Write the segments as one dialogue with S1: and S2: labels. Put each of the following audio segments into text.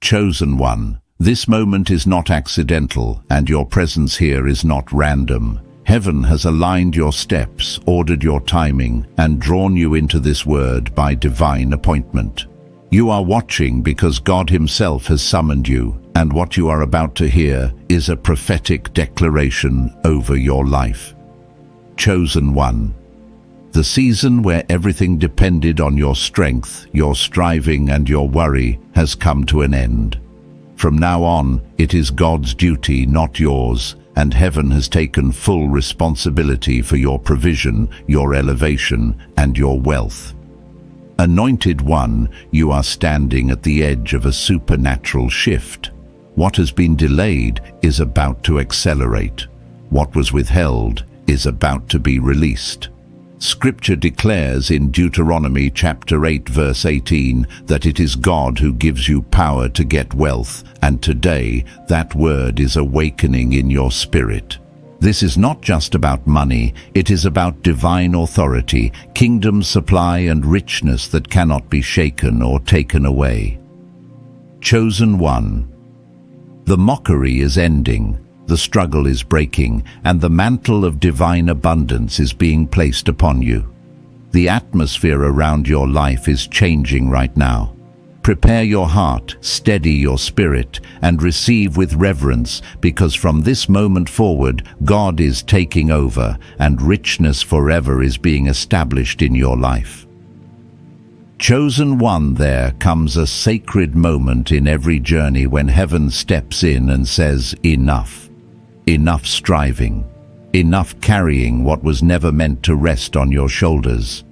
S1: Chosen one, this moment is not accidental, and your presence here is not random. Heaven has aligned your steps, ordered your timing, and drawn you into this word by divine appointment. You are watching because God Himself has summoned you, and what you are about to hear is a prophetic declaration over your life. Chosen one, the season where everything depended on your strength, your striving, and your worry has come to an end. From now on, it is God's duty, not yours, and heaven has taken full responsibility for your provision, your elevation, and your wealth. Anointed one, you are standing at the edge of a supernatural shift. What has been delayed is about to accelerate. What was withheld is about to be released. Scripture declares in Deuteronomy chapter 8 verse 18 that it is God who gives you power to get wealth, and today that word is awakening in your spirit. This is not just about money, it is about divine authority, kingdom supply and richness that cannot be shaken or taken away. Chosen one, the mockery is ending. The struggle is breaking, and the mantle of divine abundance is being placed upon you. The atmosphere around your life is changing right now. Prepare your heart, steady your spirit, and receive with reverence, because from this moment forward, God is taking over, and richness forever is being established in your life. Chosen one, there comes a sacred moment in every journey when heaven steps in and says, enough. Enough striving, enough carrying what was never meant to rest on your shoulders,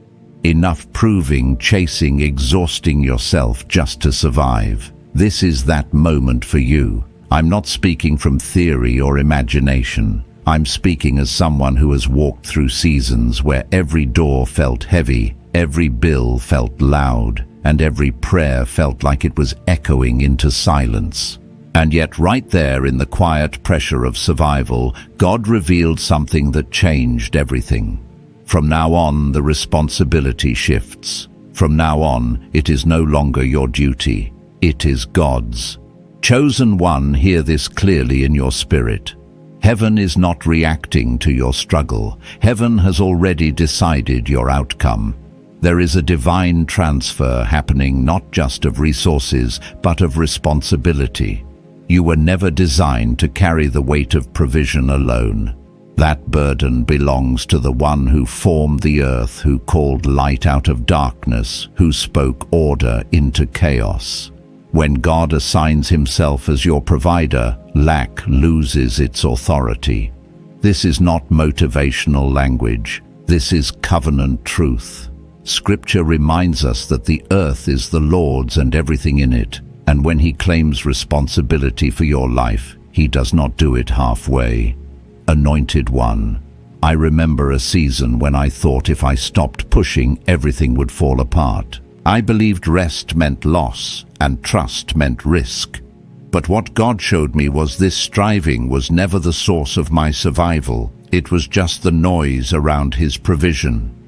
S1: enough proving, chasing, exhausting yourself just to survive. This is that moment for you. I'm not speaking from theory or imagination. I'm speaking as someone who has walked through seasons where every door felt heavy, every bill felt loud, and every prayer felt like it was echoing into silence. And yet right there in the quiet pressure of survival, God revealed something that changed everything. From now on, the responsibility shifts. From now on, it is no longer your duty. It is God's. Chosen one, hear this clearly in your spirit. Heaven is not reacting to your struggle. Heaven has already decided your outcome. There is a divine transfer happening, not just of resources, but of responsibility. You were never designed to carry the weight of provision alone. That burden belongs to the one who formed the earth, who called light out of darkness, who spoke order into chaos. When God assigns Himself as your provider, lack loses its authority. This is not motivational language. This is covenant truth. Scripture reminds us that the earth is the Lord's and everything in it. And when He claims responsibility for your life, He does not do it halfway. Anointed one, I remember a season when I thought if I stopped pushing, everything would fall apart. I believed rest meant loss and trust meant risk. But what God showed me was this striving was never the source of my survival. It was just the noise around His provision.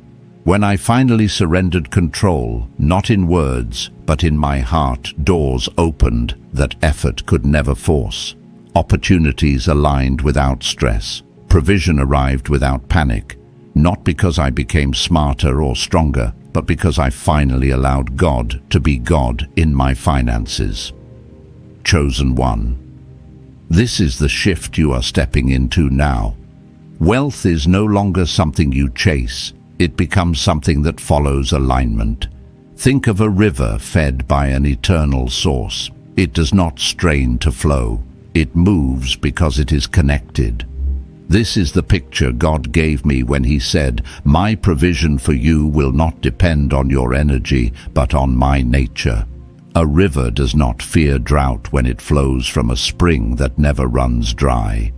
S1: When I finally surrendered control, not in words, but in my heart, doors opened that effort could never force. Opportunities aligned without stress. Provision arrived without panic, not because I became smarter or stronger, but because I finally allowed God to be God in my finances. Chosen one, this is the shift you are stepping into now. Wealth is no longer something you chase. It becomes something that follows alignment. Think of a river fed by an eternal source. It does not strain to flow. It moves because it is connected. This is the picture God gave me when He said, "My provision for you will not depend on your energy, but on my nature." A river does not fear drought when it flows from a spring that never runs dry.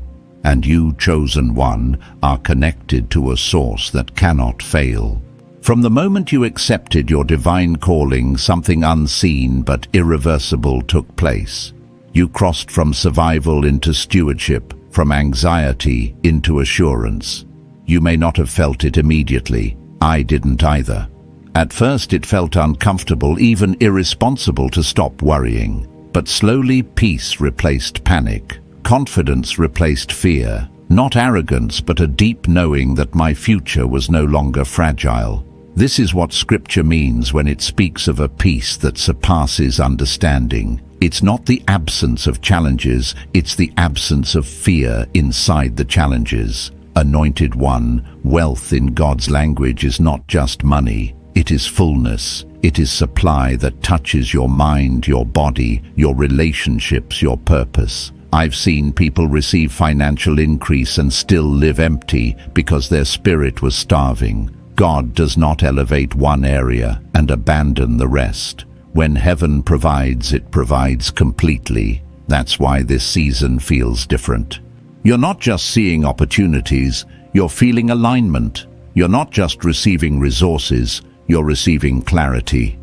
S1: And you, chosen one, are connected to a source that cannot fail. From the moment you accepted your divine calling, something unseen but irreversible took place. You crossed from survival into stewardship, from anxiety into assurance. You may not have felt it immediately. I didn't either. At first it felt uncomfortable, even irresponsible to stop worrying. But slowly peace replaced panic. Confidence replaced fear. Not arrogance, but a deep knowing that my future was no longer fragile. This is what Scripture means when it speaks of a peace that surpasses understanding. It's not the absence of challenges, it's the absence of fear inside the challenges. Anointed one, wealth in God's language is not just money, it is fullness. It is supply that touches your mind, your body, your relationships, your purpose. I've seen people receive financial increase and still live empty because their spirit was starving. God does not elevate one area and abandon the rest. When heaven provides, it provides completely. That's why this season feels different. You're not just seeing opportunities, you're feeling alignment. You're not just receiving resources, you're receiving clarity.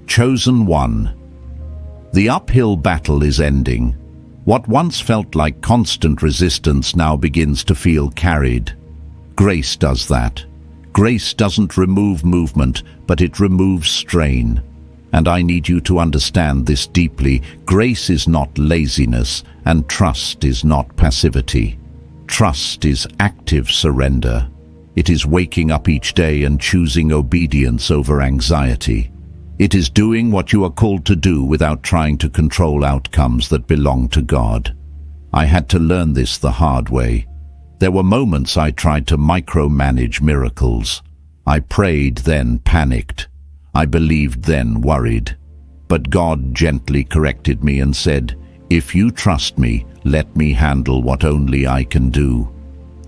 S1: Chosen one. The uphill battle is ending. What once felt like constant resistance now begins to feel carried. Grace does that. Grace doesn't remove movement, but it removes strain. And I need you to understand this deeply. Grace is not laziness, and trust is not passivity. Trust is active surrender. It is waking up each day and choosing obedience over anxiety. It is doing what you are called to do without trying to control outcomes that belong to God. I had to learn this the hard way. There were moments I tried to micromanage miracles. I prayed, then panicked. I believed, then worried. But God gently corrected me and said, "If you trust me, let me handle what only I can do."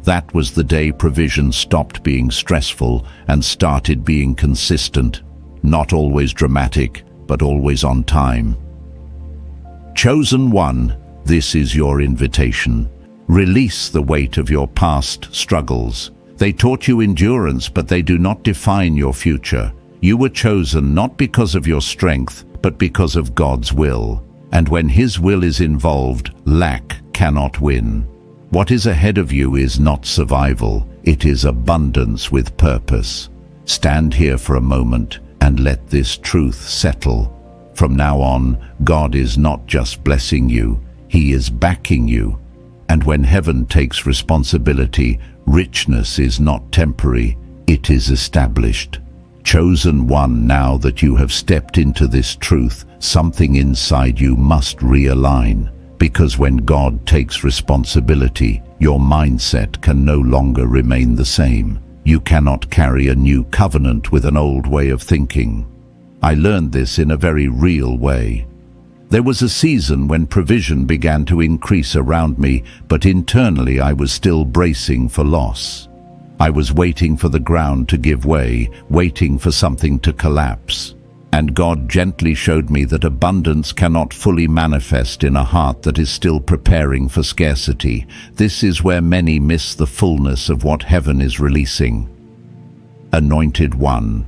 S1: That was the day provision stopped being stressful and started being consistent. Not always dramatic, but always on time. Chosen one, this is your invitation. Release the weight of your past struggles. They taught you endurance, but they do not define your future. You were chosen not because of your strength, but because of God's will. And when His will is involved, lack cannot win. What is ahead of you is not survival, it is abundance with purpose. Stand here for a moment and let this truth settle. From now on, God is not just blessing you, He is backing you. And when heaven takes responsibility, richness is not temporary, it is established. Chosen one, now that you have stepped into this truth, something inside you must realign. Because when God takes responsibility, your mindset can no longer remain the same. You cannot carry a new covenant with an old way of thinking. I learned this in a very real way. There was a season when provision began to increase around me, but internally I was still bracing for loss. I was waiting for the ground to give way, waiting for something to collapse. And God gently showed me that abundance cannot fully manifest in a heart that is still preparing for scarcity. This is where many miss the fullness of what heaven is releasing. Anointed one.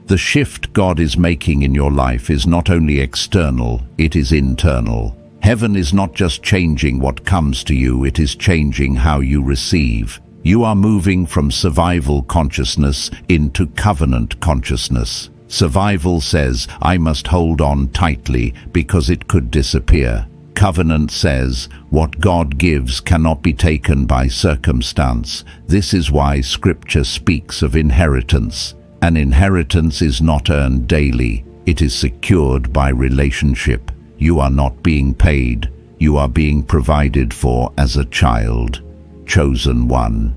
S1: The shift God is making in your life is not only external, it is internal. Heaven is not just changing what comes to you, it is changing how you receive. You are moving from survival consciousness into covenant consciousness. Survival says, I must hold on tightly because it could disappear. Covenant says, what God gives cannot be taken by circumstance. This is why Scripture speaks of inheritance. An inheritance is not earned daily, it is secured by relationship. You are not being paid, you are being provided for as a child. Chosen one.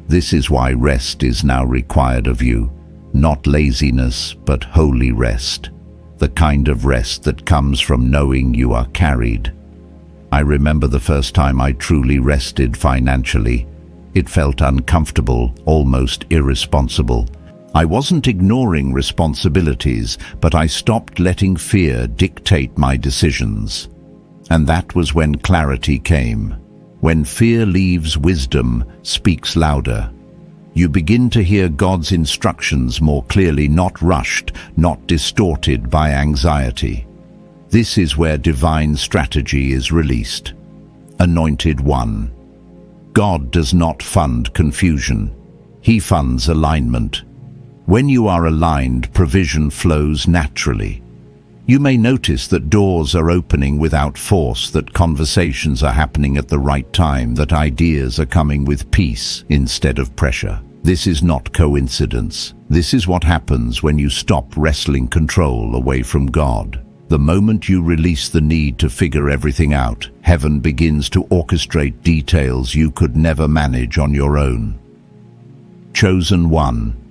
S1: This is why rest is now required of you. Not laziness, but holy rest. The kind of rest that comes from knowing you are carried. I remember the first time I truly rested financially. It felt uncomfortable, almost irresponsible. I wasn't ignoring responsibilities, but I stopped letting fear dictate my decisions. And that was when clarity came. When fear leaves, wisdom speaks louder. You begin to hear God's instructions more clearly, not rushed, not distorted by anxiety. This is where divine strategy is released. Anointed one. God does not fund confusion. He funds alignment. When you are aligned, provision flows naturally. You may notice that doors are opening without force, that conversations are happening at the right time, that ideas are coming with peace instead of pressure. This is not coincidence. This is what happens when you stop wresting control away from God. The moment you release the need to figure everything out, heaven begins to orchestrate details you could never manage on your own. Chosen one.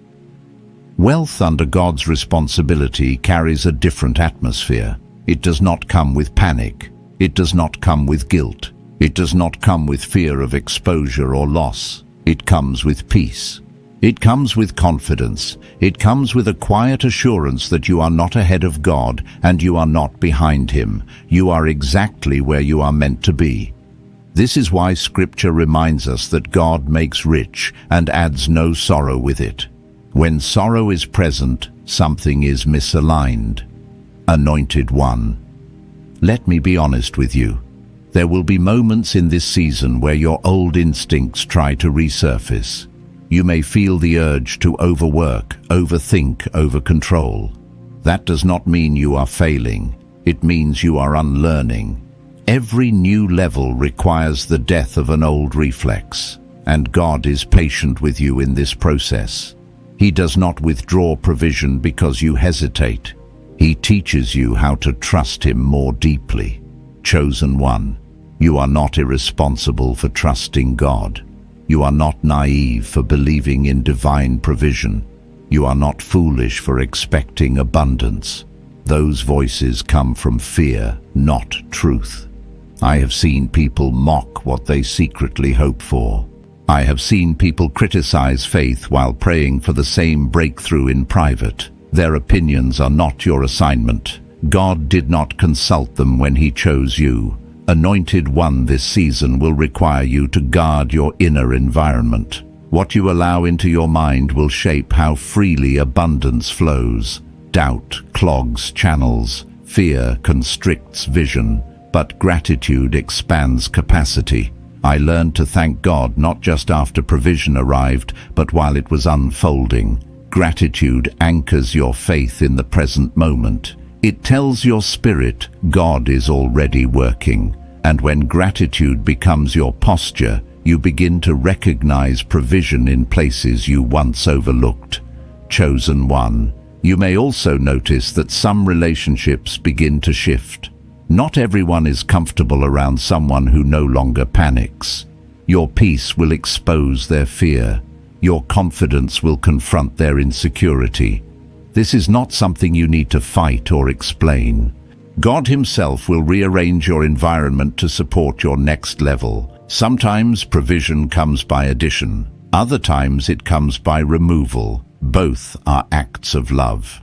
S1: Wealth under God's responsibility carries a different atmosphere. It does not come with panic. It does not come with guilt. It does not come with fear of exposure or loss. It comes with peace. It comes with confidence. It comes with a quiet assurance that you are not ahead of God and you are not behind Him. You are exactly where you are meant to be. This is why Scripture reminds us that God makes rich and adds no sorrow with it. When sorrow is present, something is misaligned. Anointed one. Let me be honest with you. There will be moments in this season where your old instincts try to resurface. You may feel the urge to overwork, overthink, overcontrol. That does not mean you are failing. It means you are unlearning. Every new level requires the death of an old reflex, and God is patient with you in this process. He does not withdraw provision because you hesitate. He teaches you how to trust Him more deeply. Chosen one, you are not irresponsible for trusting God. You are not naive for believing in divine provision. You are not foolish for expecting abundance. Those voices come from fear, not truth. I have seen people mock what they secretly hope for. I have seen people criticize faith while praying for the same breakthrough in private. Their opinions are not your assignment. God did not consult them when He chose you. Anointed one, this season will require you to guard your inner environment. What you allow into your mind will shape how freely abundance flows. Doubt clogs channels. Fear constricts vision. But gratitude expands capacity. I learned to thank God not just after provision arrived, but while it was unfolding. Gratitude anchors your faith in the present moment. It tells your spirit God is already working. And when gratitude becomes your posture, you begin to recognize provision in places you once overlooked. Chosen one. You may also notice that some relationships begin to shift. Not everyone is comfortable around someone who no longer panics. Your peace will expose their fear. Your confidence will confront their insecurity. This is not something you need to fight or explain. God Himself will rearrange your environment to support your next level. Sometimes provision comes by addition. Other times it comes by removal. Both are acts of love.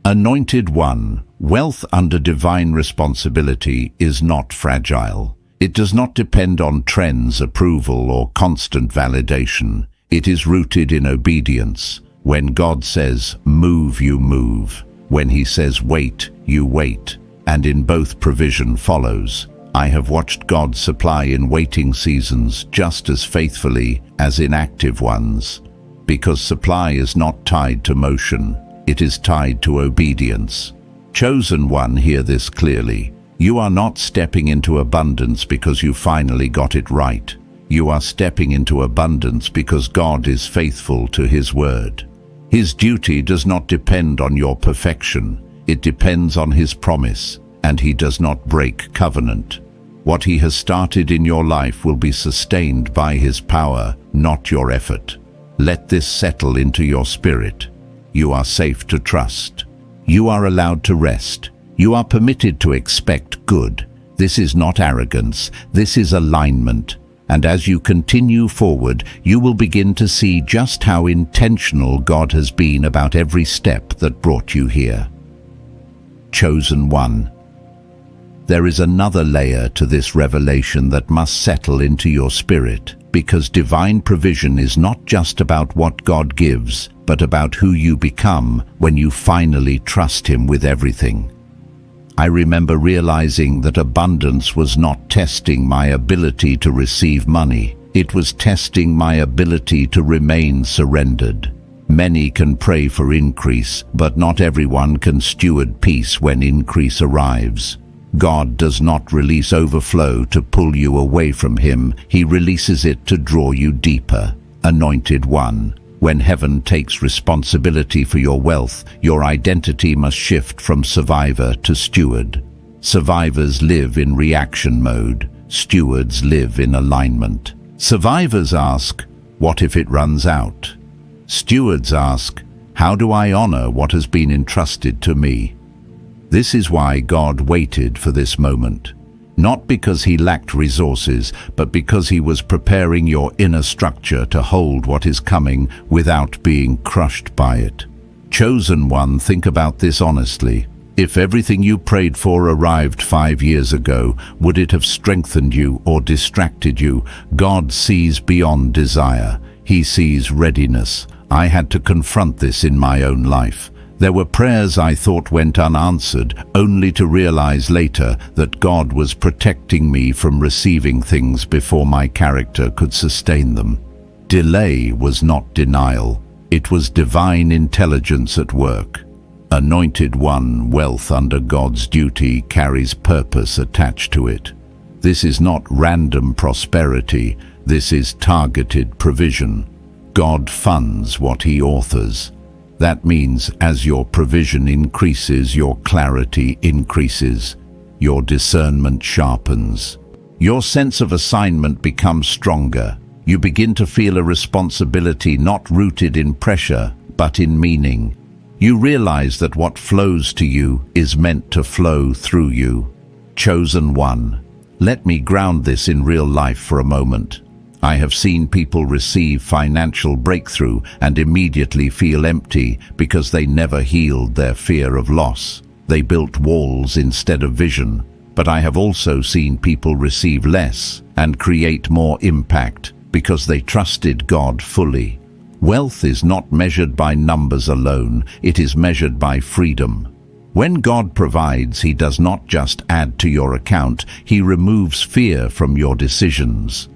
S1: Anointed one. Wealth under divine responsibility is not fragile. It does not depend on trends, approval, or constant validation. It is rooted in obedience. When God says, move, you move. When He says, wait, you wait. And in both provision follows. I have watched God supply in waiting seasons just as faithfully as in active ones. Because supply is not tied to motion. It is tied to obedience. Chosen one, hear this clearly. You are not stepping into abundance because you finally got it right. You are stepping into abundance because God is faithful to His word. His duty does not depend on your perfection. It depends on His promise, and He does not break covenant. What He has started in your life will be sustained by His power, not your effort. Let this settle into your spirit. You are safe to trust. You are allowed to rest. You are permitted to expect good. This is not arrogance. This is alignment. And as you continue forward, you will begin to see just how intentional God has been about every step that brought you here. Chosen one. There is another layer to this revelation that must settle into your spirit, because divine provision is not just about what God gives, but about who you become when you finally trust Him with everything. I remember realizing that abundance was not testing my ability to receive money. It was testing my ability to remain surrendered. Many can pray for increase, but not everyone can steward peace when increase arrives. God does not release overflow to pull you away from Him. He releases it to draw you deeper. Anointed one, when heaven takes responsibility for your wealth, your identity must shift from survivor to steward. Survivors live in reaction mode. Stewards live in alignment. Survivors ask, what if it runs out? Stewards ask, how do I honor what has been entrusted to me? This is why God waited for this moment. Not because He lacked resources, but because He was preparing your inner structure to hold what is coming without being crushed by it. Chosen one, think about this honestly. If everything you prayed for arrived 5 years ago, would it have strengthened you or distracted you? God sees beyond desire. He sees readiness. I had to confront this in my own life. There were prayers I thought went unanswered, only to realize later that God was protecting me from receiving things before my character could sustain them. Delay was not denial. It was divine intelligence at work. Anointed one, wealth under God's duty carries purpose attached to it. This is not random prosperity. This is targeted provision. God funds what He authors. That means as your provision increases, your clarity increases, your discernment sharpens. Your sense of assignment becomes stronger. You begin to feel a responsibility not rooted in pressure, but in meaning. You realize that what flows to you is meant to flow through you. Chosen one, let me ground this in real life for a moment. I have seen people receive financial breakthrough and immediately feel empty because they never healed their fear of loss. They built walls instead of vision. But I have also seen people receive less and create more impact because they trusted God fully. Wealth is not measured by numbers alone, it is measured by freedom. When God provides, He does not just add to your account, He removes fear from your decisions.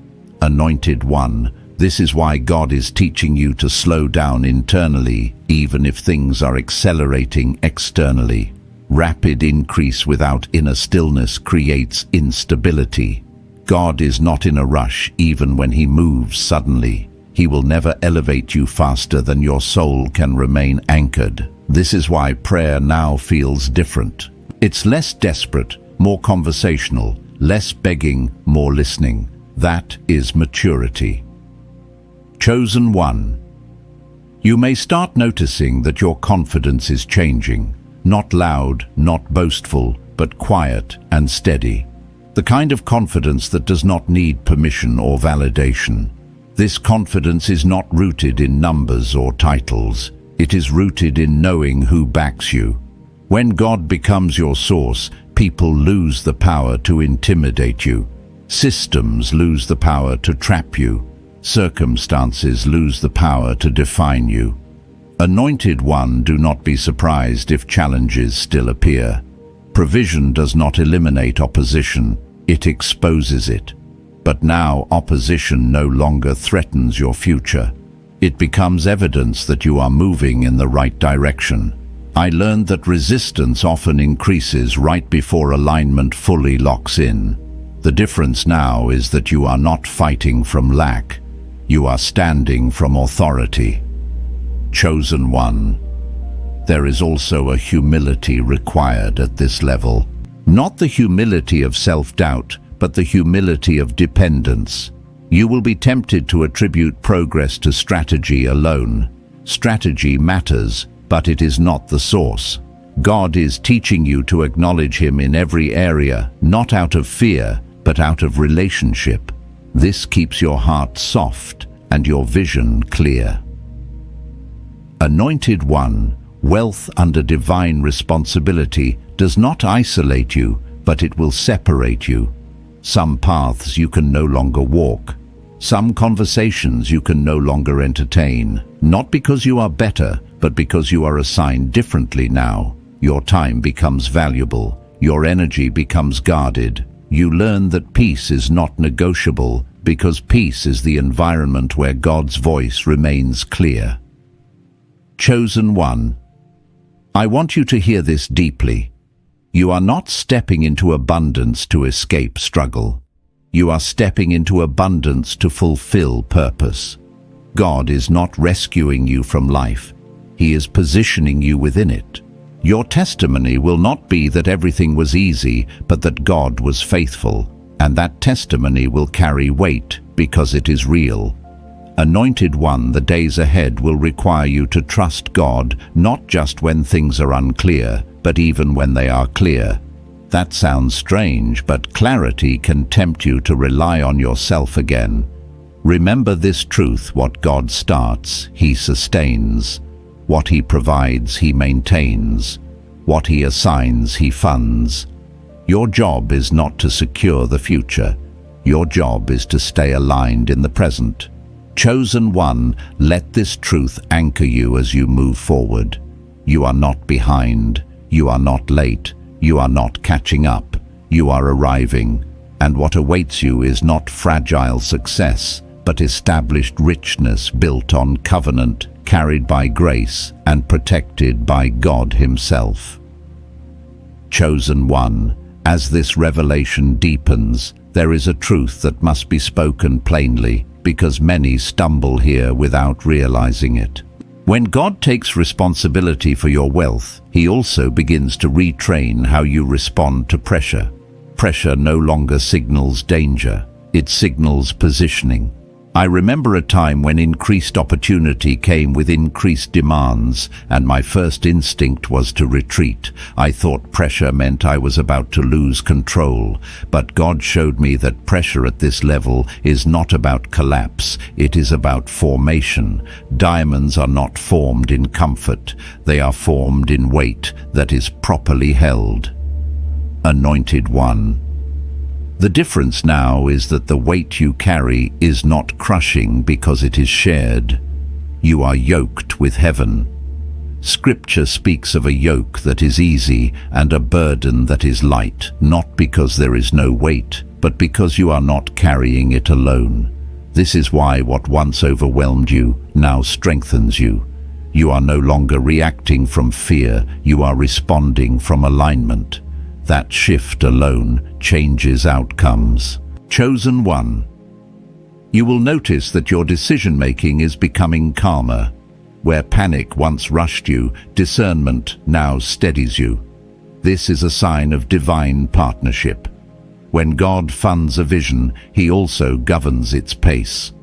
S1: Anointed one, this is why God is teaching you to slow down internally, even if things are accelerating externally. Rapid increase without inner stillness creates instability. God is not in a rush even when He moves suddenly. He will never elevate you faster than your soul can remain anchored. This is why prayer now feels different. It's less desperate, more conversational, less begging, more listening. That is maturity. Chosen one. You may start noticing that your confidence is changing. Not loud, not boastful, but quiet and steady. The kind of confidence that does not need permission or validation. This confidence is not rooted in numbers or titles. It is rooted in knowing who backs you. When God becomes your source, people lose the power to intimidate you. Systems lose the power to trap you. Circumstances lose the power to define you. Anointed one, do not be surprised if challenges still appear. Provision does not eliminate opposition, it exposes it. But now opposition no longer threatens your future. It becomes evidence that you are moving in the right direction. I learned that resistance often increases right before alignment fully locks in. The difference now is that you are not fighting from lack. You are standing from authority. Chosen one. There is also a humility required at this level. Not the humility of self-doubt, but the humility of dependence. You will be tempted to attribute progress to strategy alone. Strategy matters, but it is not the source. God is teaching you to acknowledge Him in every area, not out of fear, but out of relationship. This keeps your heart soft and your vision clear. Anointed one, wealth under divine responsibility does not isolate you, but it will separate you. Some paths you can no longer walk. Some conversations you can no longer entertain. Not because you are better, but because you are assigned differently now. Your time becomes valuable. Your energy becomes guarded. You learn that peace is not negotiable because peace is the environment where God's voice remains clear. Chosen one, I want you to hear this deeply. You are not stepping into abundance to escape struggle. You are stepping into abundance to fulfill purpose. God is not rescuing you from life. He is positioning you within it. Your testimony will not be that everything was easy, but that God was faithful, and that testimony will carry weight because it is real. Anointed one, the days ahead will require you to trust God, not just when things are unclear, but even when they are clear. That sounds strange, but clarity can tempt you to rely on yourself again. Remember this truth: what God starts, He sustains. What He provides, He maintains. What He assigns, He funds. Your job is not to secure the future. Your job is to stay aligned in the present. Chosen one, let this truth anchor you as you move forward. You are not behind. You are not late. You are not catching up. You are arriving. And what awaits you is not fragile success, but established richness built on covenant, carried by grace, and protected by God Himself. Chosen one, as this revelation deepens, there is a truth that must be spoken plainly, because many stumble here without realizing it. When God takes responsibility for your wealth, He also begins to retrain how you respond to pressure. Pressure no longer signals danger, it signals positioning. I remember a time when increased opportunity came with increased demands, and my first instinct was to retreat. I thought pressure meant I was about to lose control, but God showed me that pressure at this level is not about collapse, it is about formation. Diamonds are not formed in comfort, they are formed in weight that is properly held. Anointed one, the difference now is that the weight you carry is not crushing because it is shared. You are yoked with heaven. Scripture speaks of a yoke that is easy and a burden that is light, not because there is no weight, but because you are not carrying it alone. This is why what once overwhelmed you now strengthens you. You are no longer reacting from fear, you are responding from alignment. That shift alone changes outcomes. Chosen one, you will notice that your decision-making is becoming calmer. Where panic once rushed you, discernment now steadies you. This is a sign of divine partnership. When God funds a vision, He also governs its pace.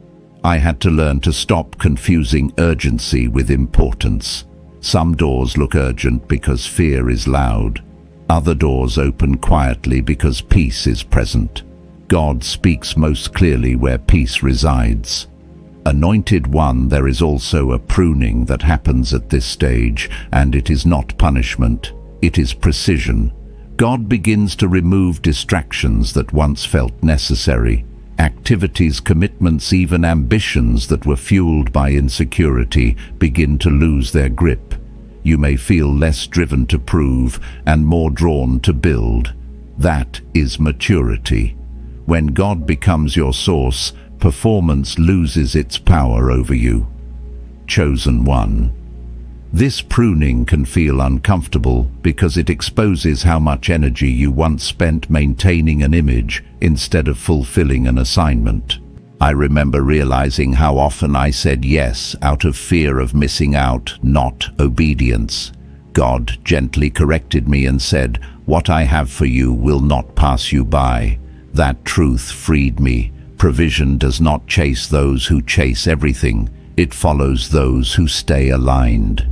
S1: I had to learn to stop confusing urgency with importance. Some doors look urgent because fear is loud. Other doors open quietly because peace is present. God speaks most clearly where peace resides. Anointed one, there is also a pruning that happens at this stage, and it is not punishment, it is precision. God begins to remove distractions that once felt necessary. Activities, commitments, even ambitions that were fueled by insecurity begin to lose their grip. You may feel less driven to prove and more drawn to build. That is maturity. When God becomes your source, performance loses its power over you. Chosen one, this pruning can feel uncomfortable because it exposes how much energy you once spent maintaining an image instead of fulfilling an assignment. I remember realizing how often I said yes out of fear of missing out, not obedience. God gently corrected me and said, "What I have for you will not pass you by." That truth freed me. Provision does not chase those who chase everything. It follows those who stay aligned.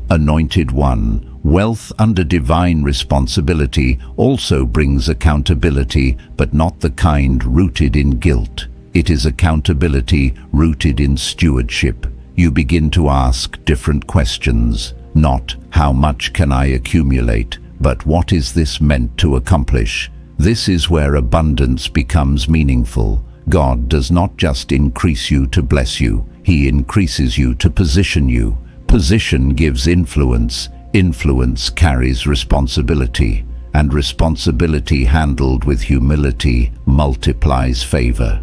S1: Anointed one, wealth under divine responsibility also brings accountability, but not the kind rooted in guilt. It is accountability rooted in stewardship. You begin to ask different questions, not "how much can I accumulate?" but "what is this meant to accomplish?" This is where abundance becomes meaningful. God does not just increase you to bless you, He increases you to position you. Position gives influence, influence carries responsibility, and responsibility handled with humility multiplies favor.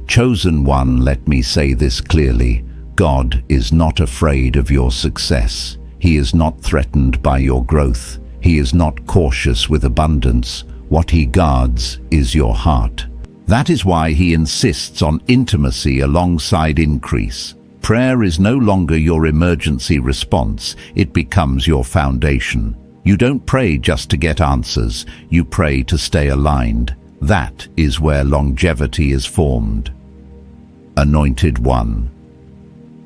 S1: Chosen one, let me say this clearly. God is not afraid of your success. He is not threatened by your growth. He is not cautious with abundance. What he guards is your heart. That is why he insists on intimacy alongside increase. Prayer is no longer your emergency response. It becomes your foundation. You don't pray just to get answers. You pray to stay aligned. That is where longevity is formed. Anointed One.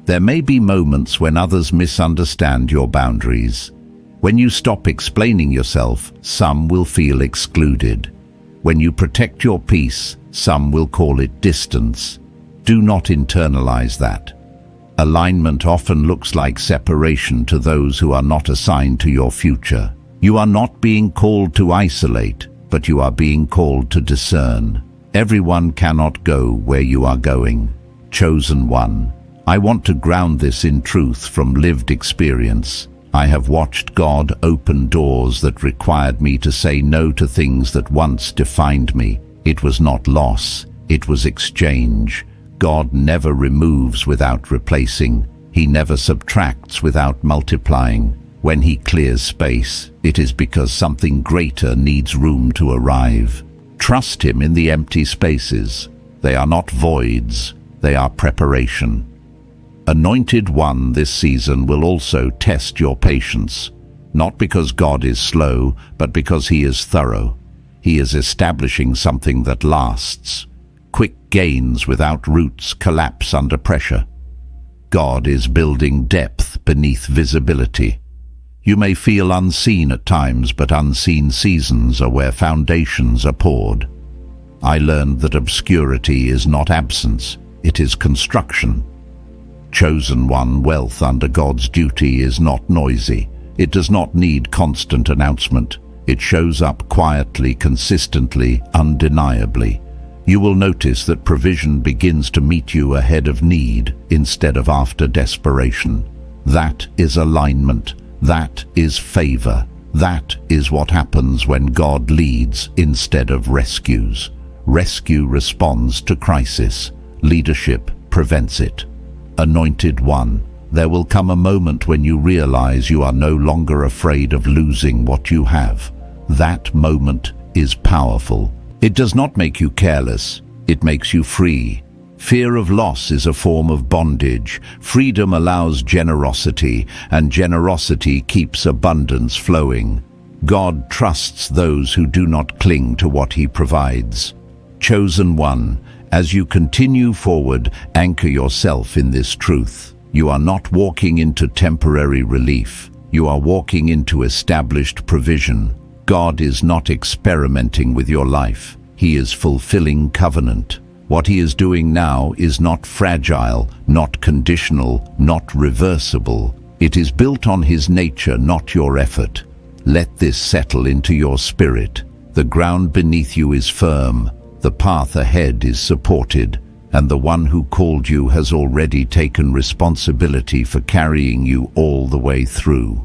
S1: There may be moments when others misunderstand your boundaries. When you stop explaining yourself, some will feel excluded. When you protect your peace, some will call it distance. Do not internalize that. Alignment often looks like separation to those who are not assigned to your future. You are not being called to isolate, but you are being called to discern. Everyone cannot go where you are going. Chosen One. I want to ground this in truth from lived experience. I have watched God open doors that required me to say no to things that once defined me. It was not loss, it was exchange. God never removes without replacing. He never subtracts without multiplying. When he clears space, it is because something greater needs room to arrive. Trust him in the empty spaces. They are not voids, they are preparation. Anointed One this season will also test your patience, not because God is slow, but because he is thorough. He is establishing something that lasts. Quick gains without roots collapse under pressure. God is building depth beneath visibility. You may feel unseen at times, but unseen seasons are where foundations are poured. I learned that obscurity is not absence, it is construction. Chosen One, wealth under God's duty is not noisy. It does not need constant announcement. It shows up quietly, consistently, undeniably. You will notice that provision begins to meet you ahead of need instead of after desperation. That is alignment. That is favor. That is what happens when God leads instead of rescues. Rescue responds to crisis. Leadership prevents it. Anointed One, there will come a moment when you realize you are no longer afraid of losing what you have. That moment is powerful. It does not make you careless, it makes you free. Fear of loss is a form of bondage. Freedom allows generosity, and generosity keeps abundance flowing. God trusts those who do not cling to what he provides. Chosen One, as you continue forward, anchor yourself in this truth. You are not walking into temporary relief. You are walking into established provision. God is not experimenting with your life. He is fulfilling covenant. What he is doing now is not fragile, not conditional, not reversible. It is built on his nature, not your effort. Let this settle into your spirit. The ground beneath you is firm. The path ahead is supported, and the one who called you has already taken responsibility for carrying you all the way through.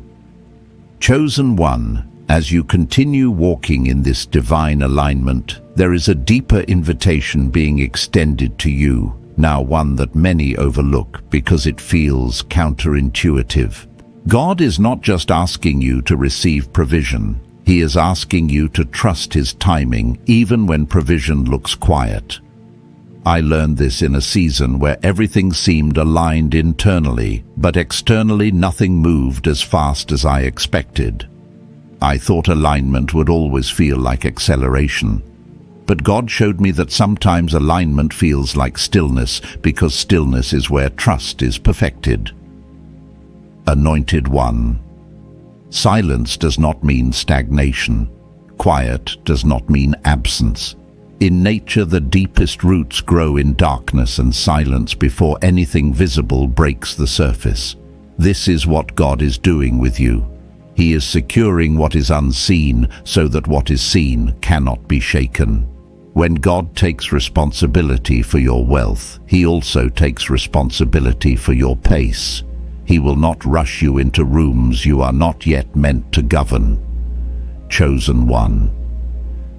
S1: Chosen One, as you continue walking in this divine alignment, there is a deeper invitation being extended to you, now one that many overlook because it feels counterintuitive. God is not just asking you to receive provision. He is asking you to trust his timing, even when provision looks quiet. I learned this in a season where everything seemed aligned internally, but externally nothing moved as fast as I expected. I thought alignment would always feel like acceleration. But God showed me that sometimes alignment feels like stillness, because stillness is where trust is perfected. Anointed One. Silence does not mean stagnation. Quiet does not mean absence. In nature, the deepest roots grow in darkness and silence before anything visible breaks the surface. This is what God is doing with you. He is securing what is unseen so that what is seen cannot be shaken. When God takes responsibility for your wealth, he also takes responsibility for your pace. He will not rush you into rooms you are not yet meant to govern. Chosen One.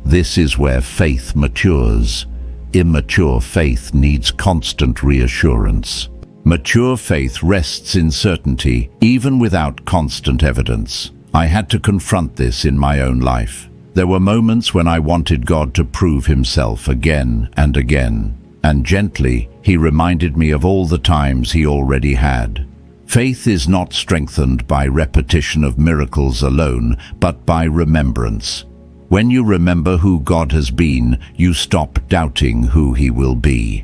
S1: This is where faith matures. Immature faith needs constant reassurance. Mature faith rests in certainty, even without constant evidence. I had to confront this in my own life. There were moments when I wanted God to prove himself again and again, and gently he reminded me of all the times he already had. Faith is not strengthened by repetition of miracles alone, but by remembrance. When you remember who God has been, you stop doubting who he will be.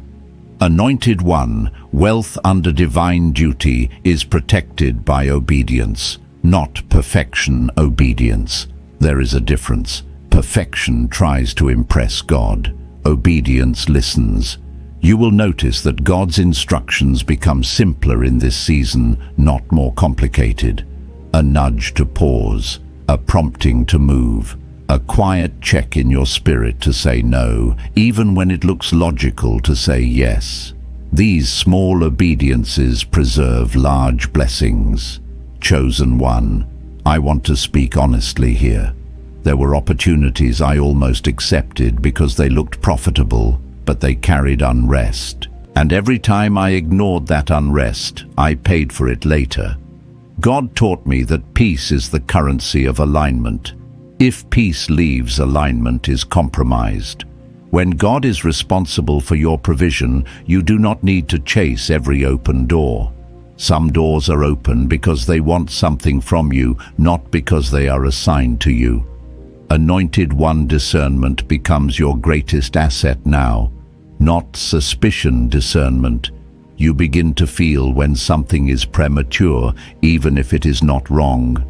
S1: Anointed one, wealth under divine duty is protected by obedience, not perfection obedience. There is a difference. Perfection tries to impress God. Obedience listens. You will notice that God's instructions become simpler in this season, not more complicated. A nudge to pause, a prompting to move, a quiet check in your spirit to say no, even when it looks logical to say yes. These small obediences preserve large blessings. Chosen one, I want to speak honestly here. There were opportunities I almost accepted because they looked profitable, but they carried unrest. And every time I ignored that unrest, I paid for it later. God taught me that peace is the currency of alignment. If peace leaves, alignment is compromised. When God is responsible for your provision, you do not need to chase every open door. Some doors are open because they want something from you, not because they are assigned to you. Anointed one discernment becomes your greatest asset now, not suspicion discernment. You begin to feel when something is premature, even if it is not wrong.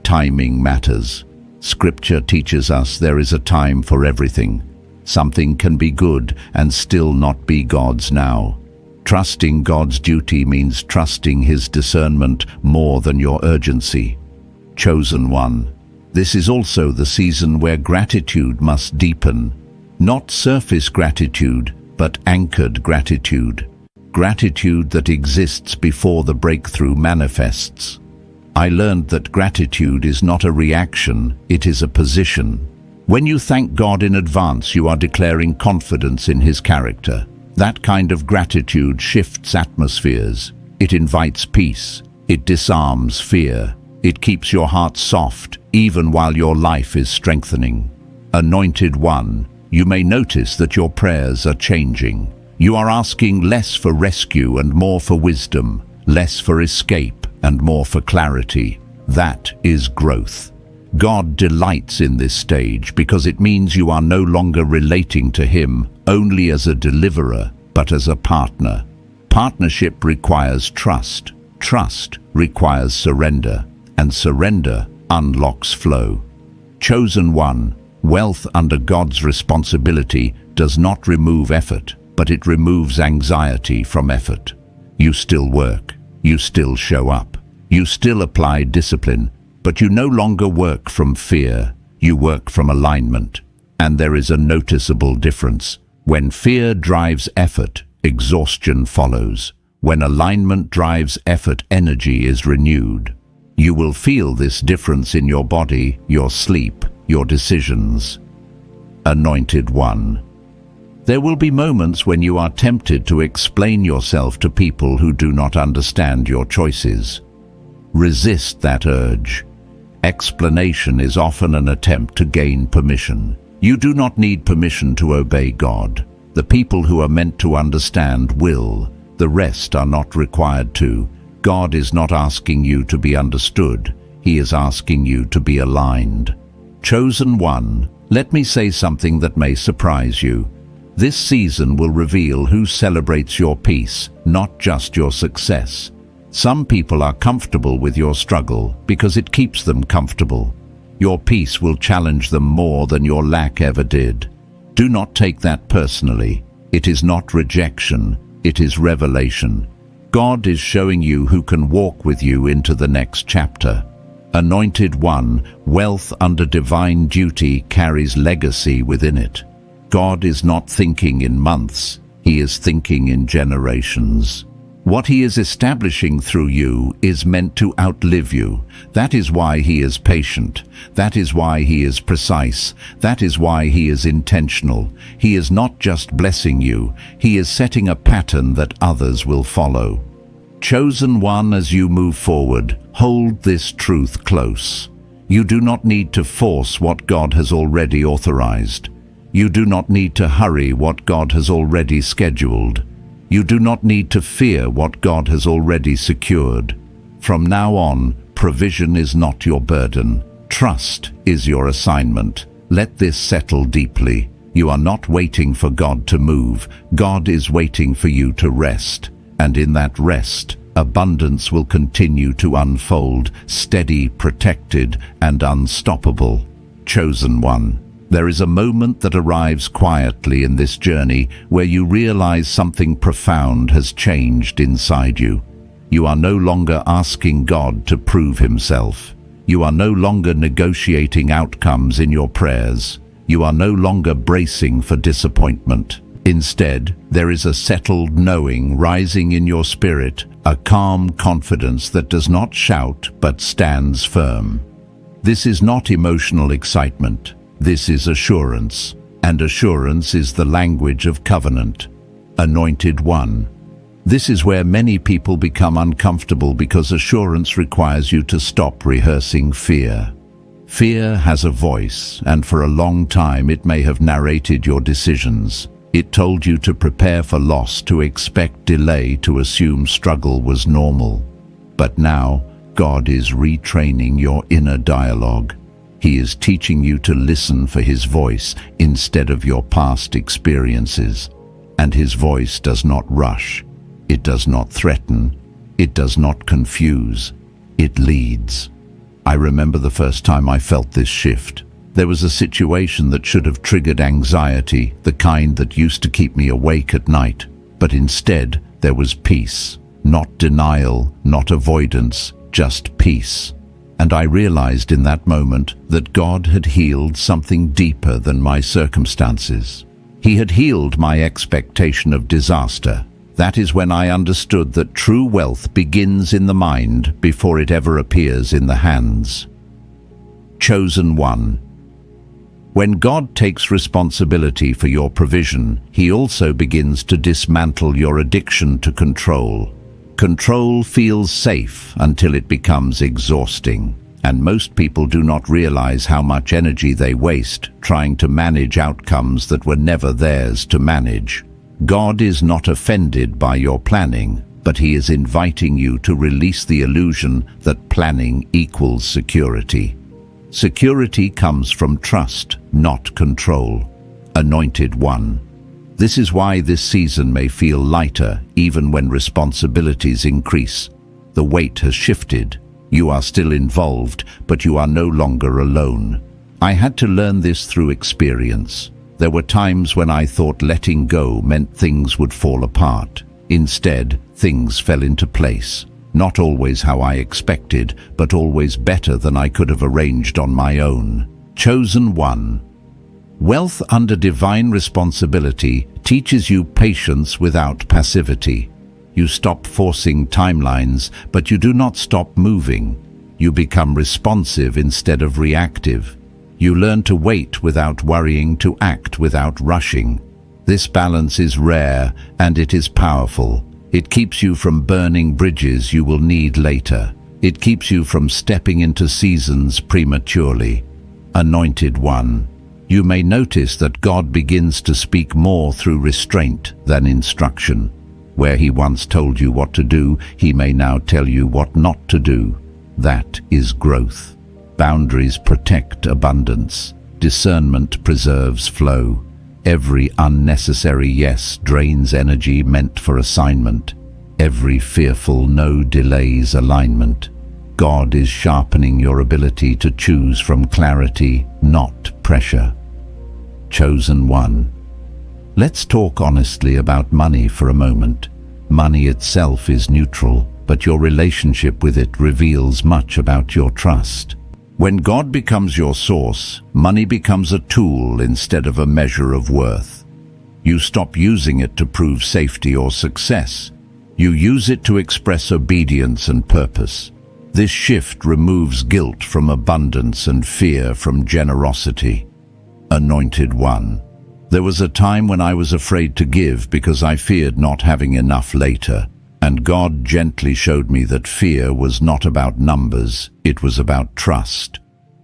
S1: Timing matters. Scripture teaches us there is a time for everything. Something can be good and still not be God's now. Trusting God's duty means trusting his discernment more than your urgency. Chosen one, this is also the season where gratitude must deepen. Not surface gratitude, but anchored gratitude. Gratitude that exists before the breakthrough manifests. I learned that gratitude is not a reaction, it is a position. When you thank God in advance, you are declaring confidence in his character. That kind of gratitude shifts atmospheres. It invites peace. It disarms fear. It keeps your heart soft, even while your life is strengthening. Anointed one, you may notice that your prayers are changing. You are asking less for rescue and more for wisdom, less for escape and more for clarity. That is growth. God delights in this stage because it means you are no longer relating to him only as a deliverer, but as a partner. Partnership requires trust. Trust requires surrender, and surrender unlocks flow. Chosen one, wealth under God's responsibility does not remove effort, but it removes anxiety from effort. You still work. You still show up. You still apply discipline, but you no longer work from fear. You work from alignment. And there is a noticeable difference. When fear drives effort, exhaustion follows. When alignment drives effort, energy is renewed. You will feel this difference in your body, your sleep, your decisions. Anointed one. There will be moments when you are tempted to explain yourself to people who do not understand your choices. Resist that urge. Explanation is often an attempt to gain permission. You do not need permission to obey God. The people who are meant to understand will. The rest are not required to. God is not asking you to be understood. He is asking you to be aligned. Chosen one, let me say something that may surprise you. This season will reveal who celebrates your peace, not just your success. Some people are comfortable with your struggle because it keeps them comfortable. Your peace will challenge them more than your lack ever did. Do not take that personally. It is not rejection, it is revelation. God is showing you who can walk with you into the next chapter. Anointed one, wealth under divine duty carries legacy within it. God is not thinking in months, he is thinking in generations. What he is establishing through you is meant to outlive you. That is why he is patient. That is why he is precise. That is why he is intentional. He is not just blessing you, he is setting a pattern that others will follow. Chosen one, as you move forward, hold this truth close. You do not need to force what God has already authorized. You do not need to hurry what God has already scheduled. You do not need to fear what God has already secured. From now on, provision is not your burden. Trust is your assignment. Let this settle deeply. You are not waiting for God to move. God is waiting for you to rest. And in that rest, abundance will continue to unfold, steady, protected, and unstoppable. Chosen one. There is a moment that arrives quietly in this journey where you realize something profound has changed inside you. You are no longer asking God to prove himself. You are no longer negotiating outcomes in your prayers. You are no longer bracing for disappointment. Instead, there is a settled knowing rising in your spirit, a calm confidence that does not shout but stands firm. This is not emotional excitement. This is assurance, and assurance is the language of covenant. Anointed one. This is where many people become uncomfortable because assurance requires you to stop rehearsing fear. Fear has a voice, and for a long time it may have narrated your decisions. It told you to prepare for loss, to expect delay, to assume struggle was normal. But now, God is retraining your inner dialogue. He is teaching you to listen for his voice instead of your past experiences. And his voice does not rush. It does not threaten. It does not confuse. It leads. I remember the first time I felt this shift. There was a situation that should have triggered anxiety, the kind that used to keep me awake at night. But instead, there was peace. Not denial, not avoidance, just peace. And I realized in that moment that God had healed something deeper than my circumstances. He had healed my expectation of disaster. That is when I understood that true wealth begins in the mind before it ever appears in the hands. Chosen one. When God takes responsibility for your provision, he also begins to dismantle your addiction to control. Control feels safe until it becomes exhausting, and most people do not realize how much energy they waste trying to manage outcomes that were never theirs to manage. God is not offended by your planning, but he is inviting you to release the illusion that planning equals security. Security comes from trust, not control. Anointed one. This is why this season may feel lighter, even when responsibilities increase. The weight has shifted. You are still involved, but you are no longer alone. I had to learn this through experience. There were times when I thought letting go meant things would fall apart. Instead, things fell into place. Not always how I expected, but always better than I could have arranged on my own. Chosen one. Wealth under divine responsibility teaches you patience without passivity. You stop forcing timelines, but you do not stop moving. You become responsive instead of reactive. You learn to wait without worrying, to act without rushing. This balance is rare and it is powerful. It keeps you from burning bridges you will need later. It keeps you from stepping into seasons prematurely. Anointed one. You may notice that God begins to speak more through restraint than instruction. Where he once told you what to do, he may now tell you what not to do. That is growth. Boundaries protect abundance. Discernment preserves flow. Every unnecessary yes drains energy meant for assignment. Every fearful no delays alignment. God is sharpening your ability to choose from clarity, not pressure. Chosen one. Let's talk honestly about money for a moment. Money itself is neutral, but your relationship with it reveals much about your trust. When God becomes your source, money becomes a tool instead of a measure of worth. You stop using it to prove safety or success. You use it to express obedience and purpose. This shift removes guilt from abundance and fear from generosity. Anointed one. There was a time when I was afraid to give because I feared not having enough later. And God gently showed me that fear was not about numbers, it was about trust.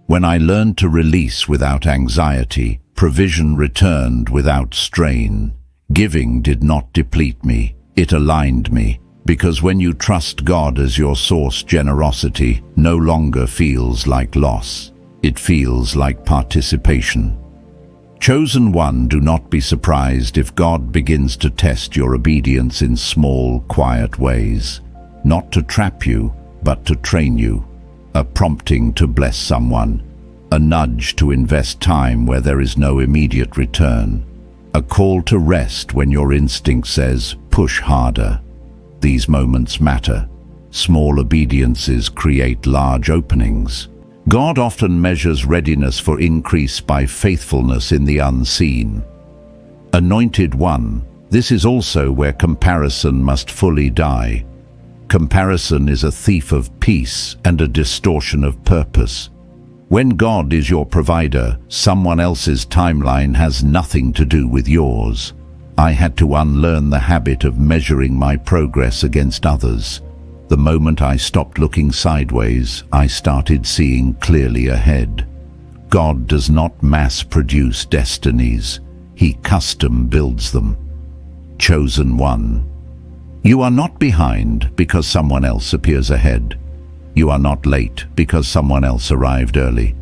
S1: When I learned to release without anxiety, provision returned without strain. Giving did not deplete me, it aligned me. Because when you trust God as your source, generosity no longer feels like loss. It feels like participation. Chosen one, do not be surprised if God begins to test your obedience in small, quiet ways. Not to trap you, but to train you. A prompting to bless someone. A nudge to invest time where there is no immediate return. A call to rest when your instinct says, push harder. These moments matter. Small obediences create large openings. God often measures readiness for increase by faithfulness in the unseen. Anointed one, this is also where comparison must fully die. Comparison is a thief of peace and a distortion of purpose. When God is your provider, someone else's timeline has nothing to do with yours. I had to unlearn the habit of measuring my progress against others. The moment I stopped looking sideways, I started seeing clearly ahead. God does not mass-produce destinies. He custom builds them. Chosen one. You are not behind because someone else appears ahead. You are not late because someone else arrived early.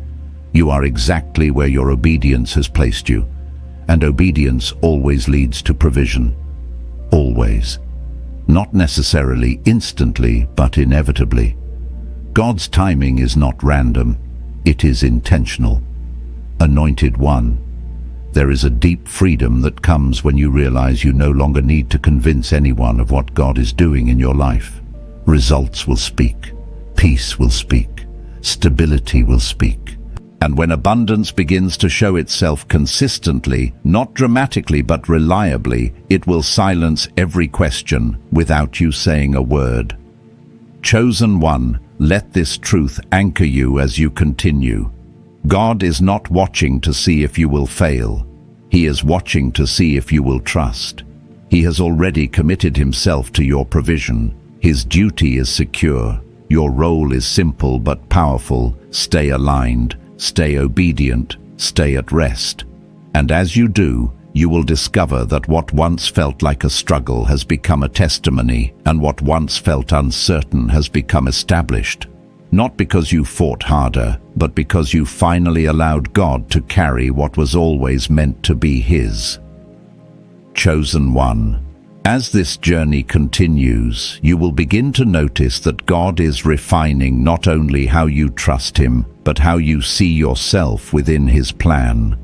S1: You are exactly where your obedience has placed you. And obedience always leads to provision. Always. Not necessarily instantly, but inevitably. God's timing is not random, it is intentional. Anointed one. There is a deep freedom that comes when you realize you no longer need to convince anyone of what God is doing in your life. Results will speak. Peace will speak. Stability will speak. And when abundance begins to show itself consistently, not dramatically but reliably, it will silence every question without you saying a word. Chosen one, let this truth anchor you as you continue. God is not watching to see if you will fail. He is watching to see if you will trust. He has already committed himself to your provision. His duty is secure. Your role is simple but powerful. Stay aligned. Stay obedient, stay at rest. And as you do, you will discover that what once felt like a struggle has become a testimony, and what once felt uncertain has become established. Not because you fought harder, but because you finally allowed God to carry what was always meant to be His. Chosen one. As this journey continues, you will begin to notice that God is refining not only how you trust Him, but how you see yourself within His plan.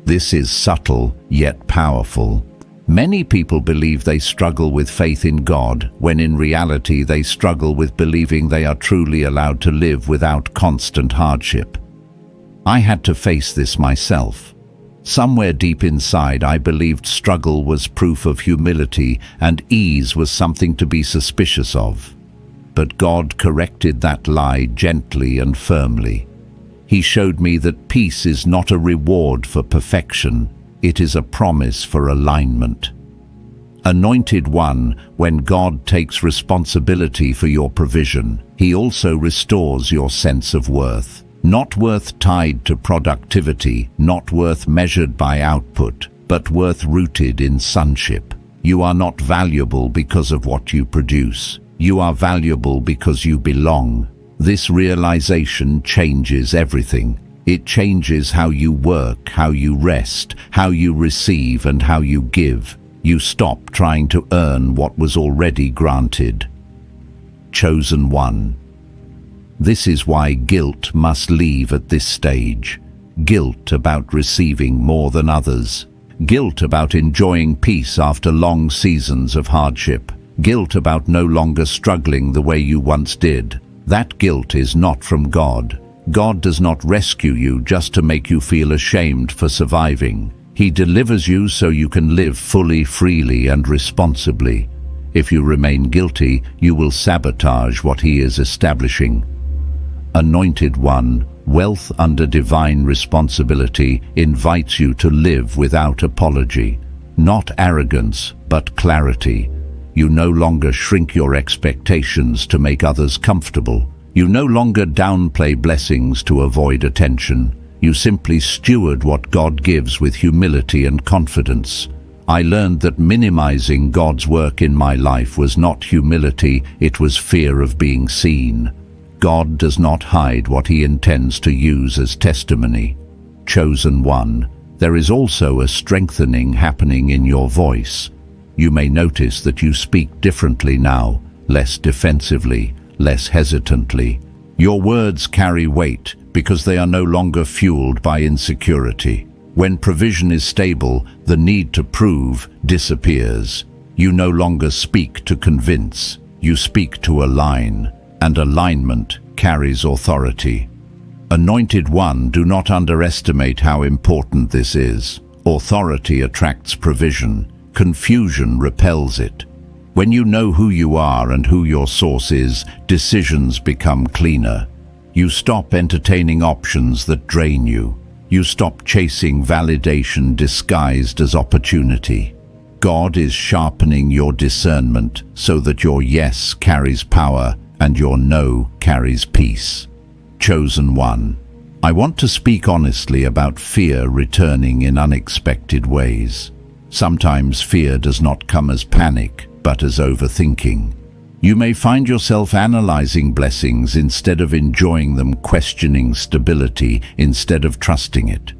S1: This is subtle, yet powerful. Many people believe they struggle with faith in God, when in reality they struggle with believing they are truly allowed to live without constant hardship. I had to face this myself. Somewhere deep inside, I believed struggle was proof of humility and ease was something to be suspicious of. But God corrected that lie gently and firmly. He showed me that peace is not a reward for perfection, it is a promise for alignment. Anointed one, when God takes responsibility for your provision, He also restores your sense of worth. Not worth tied to productivity, not worth measured by output, but worth rooted in sonship. You are not valuable because of what you produce. You are valuable because you belong. This realization changes everything. It changes how you work, how you rest, how you receive, and how you give. You stop trying to earn what was already granted. Chosen one. This is why guilt must leave at this stage. Guilt about receiving more than others. Guilt about enjoying peace after long seasons of hardship. Guilt about no longer struggling the way you once did. That guilt is not from God. God does not rescue you just to make you feel ashamed for surviving. He delivers you so you can live fully, freely, and responsibly. If you remain guilty, you will sabotage what He is establishing. Anointed one, wealth under divine responsibility invites you to live without apology. Not arrogance, but clarity. You no longer shrink your expectations to make others comfortable. You no longer downplay blessings to avoid attention. You simply steward what God gives with humility and confidence. I learned that minimizing God's work in my life was not humility, it was fear of being seen. God does not hide what He intends to use as testimony. Chosen one, there is also a strengthening happening in your voice. You may notice that you speak differently now, less defensively, less hesitantly. Your words carry weight because they are no longer fueled by insecurity. When provision is stable, the need to prove disappears. You no longer speak to convince, you speak to align, and alignment carries authority. Anointed one, do not underestimate how important this is. Authority attracts provision, confusion repels it. When you know who you are and who your source is, decisions become cleaner. You stop entertaining options that drain you. You stop chasing validation disguised as opportunity. God is sharpening your discernment so that your yes carries power and your no carries peace. Chosen one, I want to speak honestly about fear returning in unexpected ways. Sometimes fear does not come as panic, but as overthinking. You may find yourself analyzing blessings instead of enjoying them, questioning stability instead of trusting it.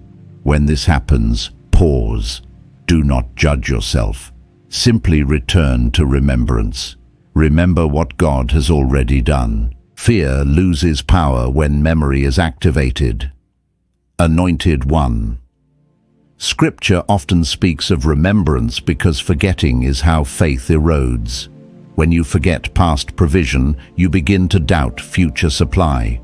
S1: When this happens, pause. Do not judge yourself. Simply return to remembrance. Remember what God has already done. Fear loses power when memory is activated. Anointed one. Scripture often speaks of remembrance because forgetting is how faith erodes. When you forget past provision, you begin to doubt future supply.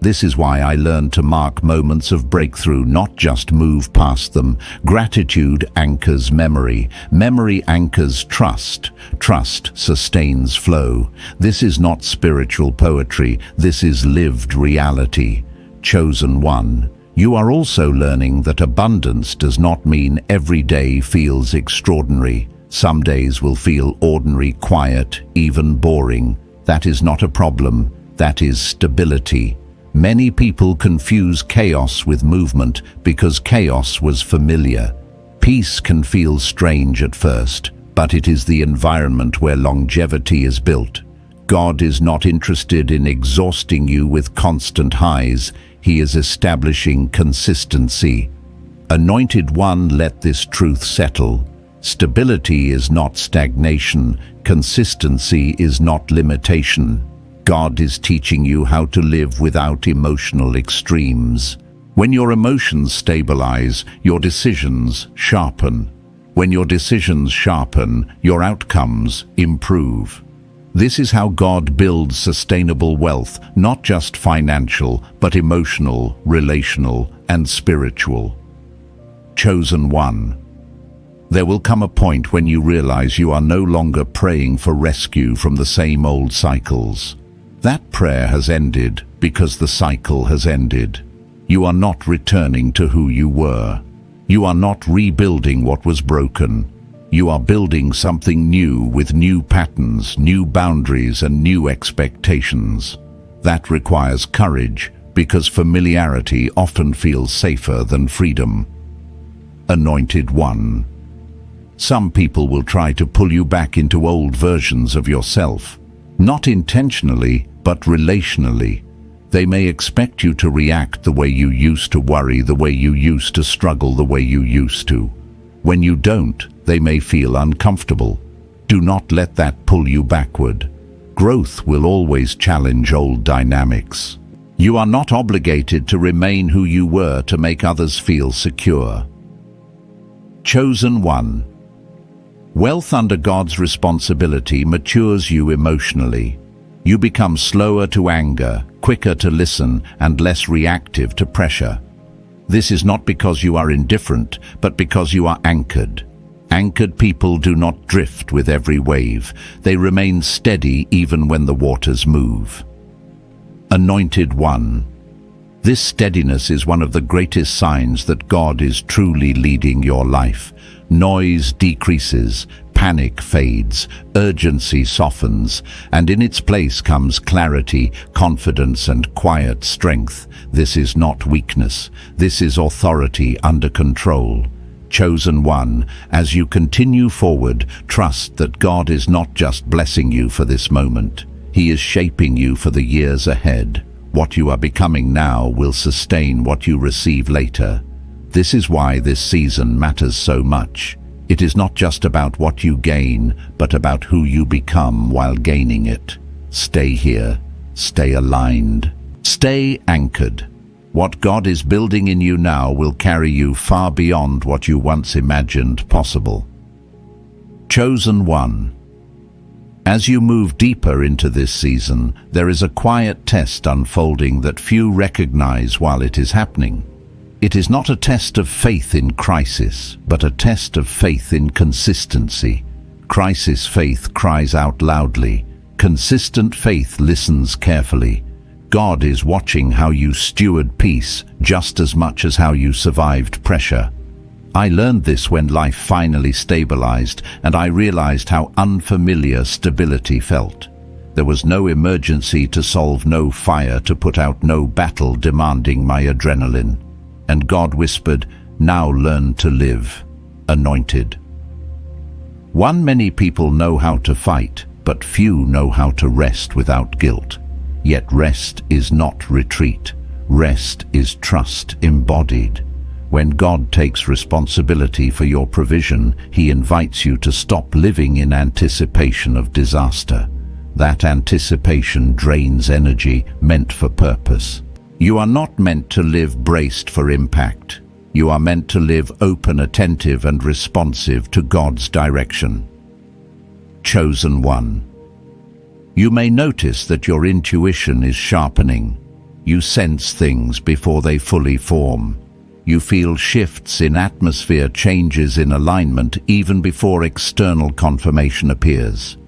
S1: This is why I learned to mark moments of breakthrough, not just move past them. Gratitude anchors memory. Memory anchors trust. Trust sustains flow. This is not spiritual poetry. This is lived reality. Chosen one. You are also learning that abundance does not mean every day feels extraordinary. Some days will feel ordinary, quiet, even boring. That is not a problem. That is stability. Many people confuse chaos with movement because chaos was familiar. Peace can feel strange at first, but it is the environment where longevity is built. God is not interested in exhausting you with constant highs. He is establishing consistency. Anointed one, let this truth settle. Stability is not stagnation. Consistency is not limitation. God is teaching you how to live without emotional extremes. When your emotions stabilize, your decisions sharpen. When your decisions sharpen, your outcomes improve. This is how God builds sustainable wealth, not just financial, but emotional, relational, and spiritual. Chosen one. There will come a point when you realize you are no longer praying for rescue from the same old cycles. That prayer has ended because the cycle has ended. You are not returning to who you were. You are not rebuilding what was broken. You are building something new with new patterns, new boundaries, and new expectations. That requires courage because familiarity often feels safer than freedom. Anointed one. Some people will try to pull you back into old versions of yourself. Not intentionally, but relationally. They may expect you to react the way you used to, worry the way you used to, struggle the way you used to. When you don't, they may feel uncomfortable. Do not let that pull you backward. Growth will always challenge old dynamics. You are not obligated to remain who you were to make others feel secure. Chosen one. Wealth under God's responsibility matures you emotionally. You become slower to anger, quicker to listen, and less reactive to pressure. This is not because you are indifferent, but because you are anchored. Anchored people do not drift with every wave. They remain steady even when the waters move. Anointed one. This steadiness is one of the greatest signs that God is truly leading your life. Noise decreases, panic fades, urgency softens, and in its place comes clarity, confidence, and quiet strength. This is not weakness. This is authority under control. Chosen one, as you continue forward, trust that God is not just blessing you for this moment. He is shaping you for the years ahead. What you are becoming now will sustain what you receive later. This is why this season matters so much. It is not just about what you gain, but about who you become while gaining it. Stay here. Stay aligned. Stay anchored. What God is building in you now will carry you far beyond what you once imagined possible. Chosen one. As you move deeper into this season, there is a quiet test unfolding that few recognize while it is happening. It is not a test of faith in crisis, but a test of faith in consistency. Crisis faith cries out loudly. Consistent faith listens carefully. God is watching how you steward peace just as much as how you survived pressure. I learned this when life finally stabilized, and I realized how unfamiliar stability felt. There was no emergency to solve, no fire to put out, no battle demanding my adrenaline. And God whispered, "Now learn to live." Anointed. Many people know how to fight, but few know how to rest without guilt. Yet rest is not retreat. Rest is trust embodied. When God takes responsibility for your provision, He invites you to stop living in anticipation of disaster. That anticipation drains energy meant for purpose. You are not meant to live braced for impact. You are meant to live open, attentive, and responsive to God's direction. Chosen one. You may notice that your intuition is sharpening. You sense things before they fully form. You feel shifts in atmosphere, changes in alignment, even before external confirmation appears.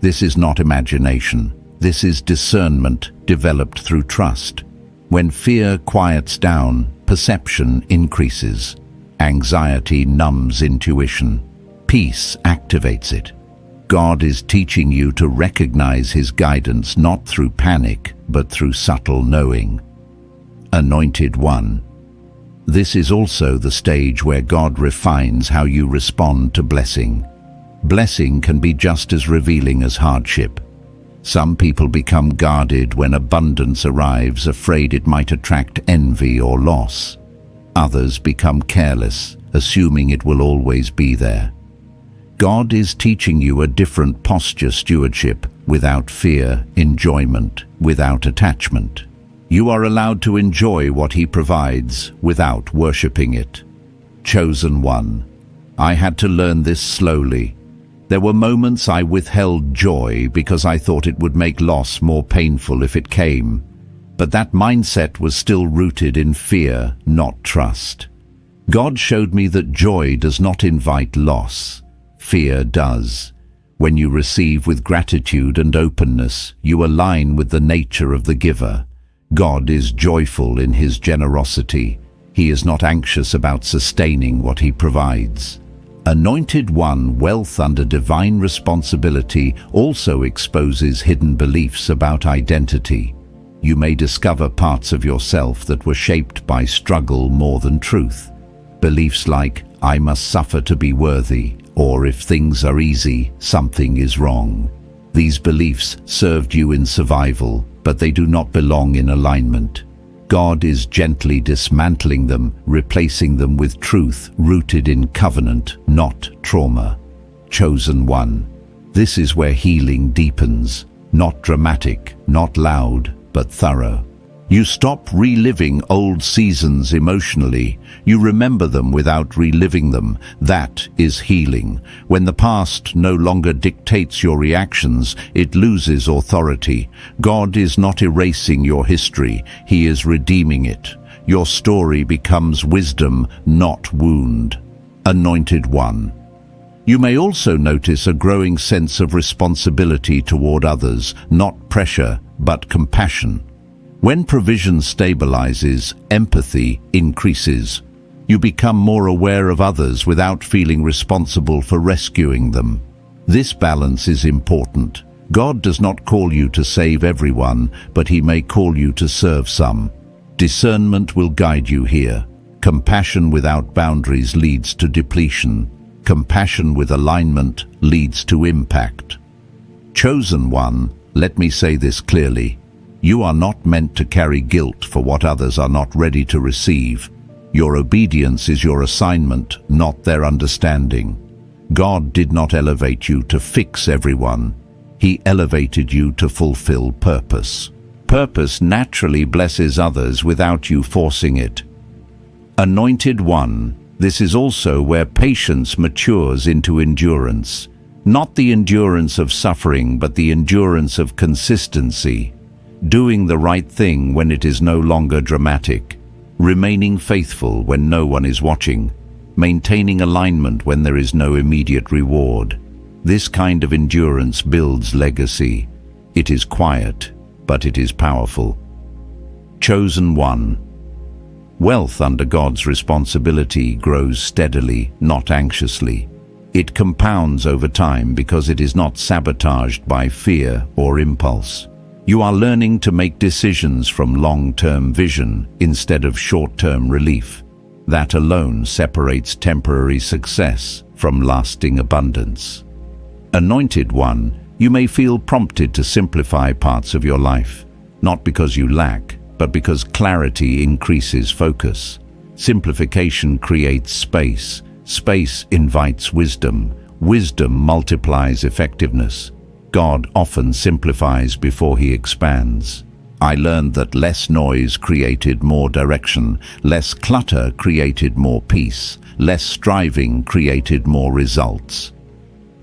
S1: This is not imagination. This is discernment developed through trust. When fear quiets down, perception increases. Anxiety numbs intuition. Peace activates it. God is teaching you to recognize His guidance not through panic, but through subtle knowing. Anointed one. This is also the stage where God refines how you respond to blessing. Blessing can be just as revealing as hardship. Some people become guarded when abundance arrives, afraid it might attract envy or loss. Others become careless, assuming it will always be there. God is teaching you a different posture: stewardship without fear, enjoyment without attachment. You are allowed to enjoy what He provides without worshipping it. Chosen one. I had to learn this slowly. There were moments I withheld joy because I thought it would make loss more painful if it came. But that mindset was still rooted in fear, not trust. God showed me that joy does not invite loss. Fear does. When you receive with gratitude and openness, you align with the nature of the giver. God is joyful in His generosity. He is not anxious about sustaining what He provides. Anointed one, wealth under divine responsibility also exposes hidden beliefs about identity. You may discover parts of yourself that were shaped by struggle more than truth. Beliefs like, "I must suffer to be worthy," or "if things are easy, something is wrong." These beliefs served you in survival, but they do not belong in alignment. God is gently dismantling them, replacing them with truth rooted in covenant, not trauma. Chosen one. This is where healing deepens, not dramatic, not loud, but thorough. You stop reliving old seasons emotionally. You remember them without reliving them. That is healing. When the past no longer dictates your reactions, it loses authority. God is not erasing your history. He is redeeming it. Your story becomes wisdom, not wound. Anointed one. You may also notice a growing sense of responsibility toward others, not pressure, but compassion. When provision stabilizes, empathy increases. You become more aware of others without feeling responsible for rescuing them. This balance is important. God does not call you to save everyone, but He may call you to serve some. Discernment will guide you here. Compassion without boundaries leads to depletion. Compassion with alignment leads to impact. Chosen one, let me say this clearly. You are not meant to carry guilt for what others are not ready to receive. Your obedience is your assignment, not their understanding. God did not elevate you to fix everyone. He elevated you to fulfill purpose. Purpose naturally blesses others without you forcing it. Anointed one, this is also where patience matures into endurance. Not the endurance of suffering, but the endurance of consistency. Doing the right thing when it is no longer dramatic. Remaining faithful when no one is watching. Maintaining alignment when there is no immediate reward. This kind of endurance builds legacy. It is quiet, but it is powerful. Chosen one. Wealth under God's responsibility grows steadily, not anxiously. It compounds over time because it is not sabotaged by fear or impulse. You are learning to make decisions from long-term vision instead of short-term relief. That alone separates temporary success from lasting abundance. Anointed one, you may feel prompted to simplify parts of your life, not because you lack, but because clarity increases focus. Simplification creates space. Space invites wisdom. Wisdom multiplies effectiveness. God often simplifies before He expands. I learned that less noise created more direction, less clutter created more peace, less striving created more results.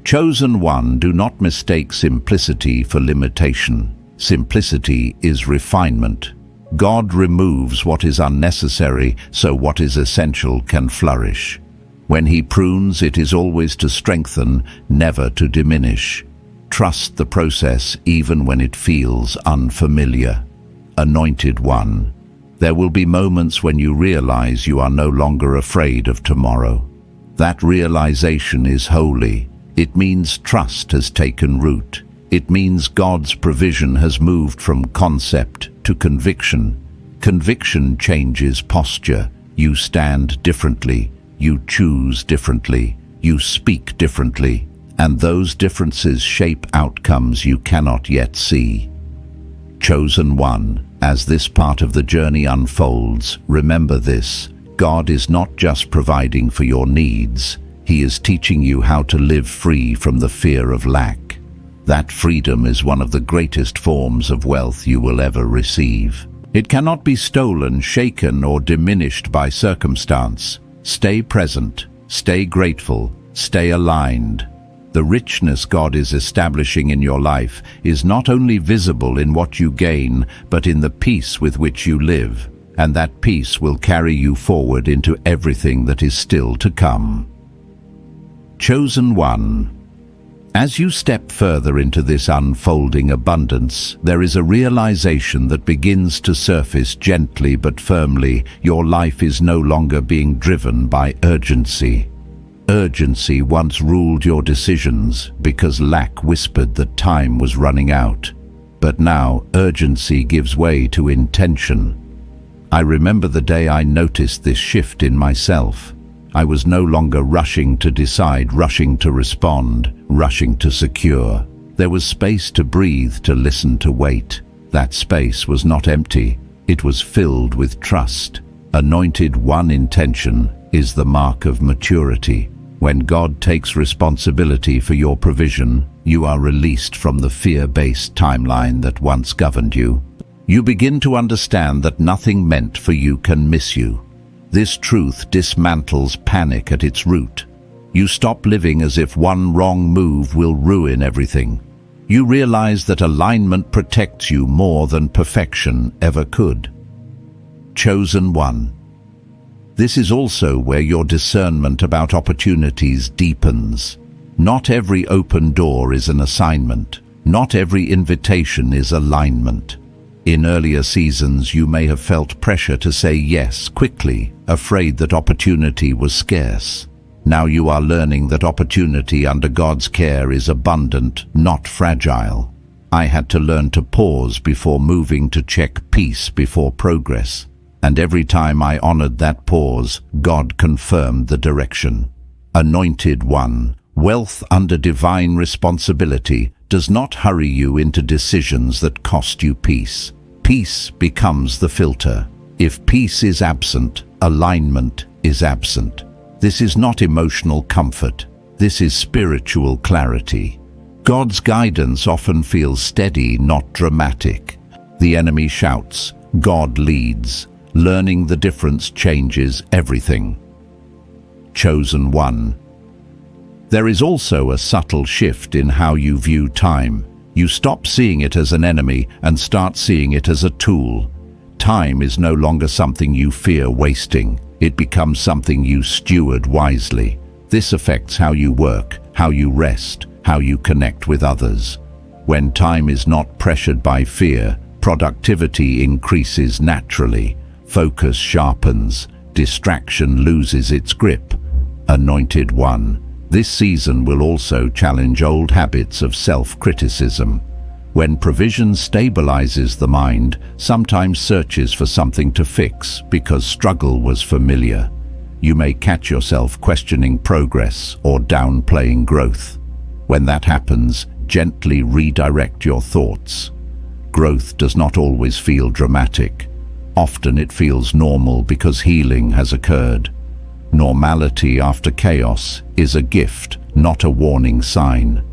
S1: Chosen one, do not mistake simplicity for limitation. Simplicity is refinement. God removes what is unnecessary so what is essential can flourish. When He prunes, it is always to strengthen, never to diminish. Trust the process even when it feels unfamiliar. Anointed one, there will be moments when you realize you are no longer afraid of tomorrow. That realization is holy. It means trust has taken root. It means God's provision has moved from concept to conviction. Conviction changes posture. You stand differently. You choose differently. You speak differently. And those differences shape outcomes you cannot yet see. Chosen one, as this part of the journey unfolds, remember this: God is not just providing for your needs. He is teaching you how to live free from the fear of lack. That freedom is one of the greatest forms of wealth you will ever receive. It cannot be stolen, shaken, or diminished by circumstance. Stay present, stay grateful, stay aligned. The richness God is establishing in your life is not only visible in what you gain, but in the peace with which you live. And that peace will carry you forward into everything that is still to come. Chosen one. As you step further into this unfolding abundance, there is a realization that begins to surface gently but firmly. Your life is no longer being driven by urgency. Urgency once ruled your decisions because lack whispered that time was running out. But now urgency gives way to intention. I remember the day I noticed this shift in myself. I was no longer rushing to decide, rushing to respond, rushing to secure. There was space to breathe, to listen, to wait. That space was not empty. It was filled with trust. Anointed one, intention is the mark of maturity. When God takes responsibility for your provision, you are released from the fear-based timeline that once governed you. You begin to understand that nothing meant for you can miss you. This truth dismantles panic at its root. You stop living as if one wrong move will ruin everything. You realize that alignment protects you more than perfection ever could. Chosen one. This is also where your discernment about opportunities deepens. Not every open door is an assignment. Not every invitation is alignment. In earlier seasons, you may have felt pressure to say yes quickly, afraid that opportunity was scarce. Now you are learning that opportunity under God's care is abundant, not fragile. I had to learn to pause before moving, to check peace before progress. And every time I honored that pause, God confirmed the direction. Anointed one, wealth under divine responsibility does not hurry you into decisions that cost you peace. Peace becomes the filter. If peace is absent, alignment is absent. This is not emotional comfort. This is spiritual clarity. God's guidance often feels steady, not dramatic. The enemy shouts, God leads. Learning the difference changes everything. Chosen one. There is also a subtle shift in how you view time. You stop seeing it as an enemy and start seeing it as a tool. Time is no longer something you fear wasting. It becomes something you steward wisely. This affects how you work, how you rest, how you connect with others. When time is not pressured by fear, productivity increases naturally. Focus sharpens. Distraction loses its grip. Anointed one. This season will also challenge old habits of self-criticism. When provision stabilizes the mind, sometimes searches for something to fix because struggle was familiar. You may catch yourself questioning progress or downplaying growth. When that happens, gently redirect your thoughts. Growth does not always feel dramatic. Often it feels normal because healing has occurred. Normality after chaos is a gift, not a warning sign.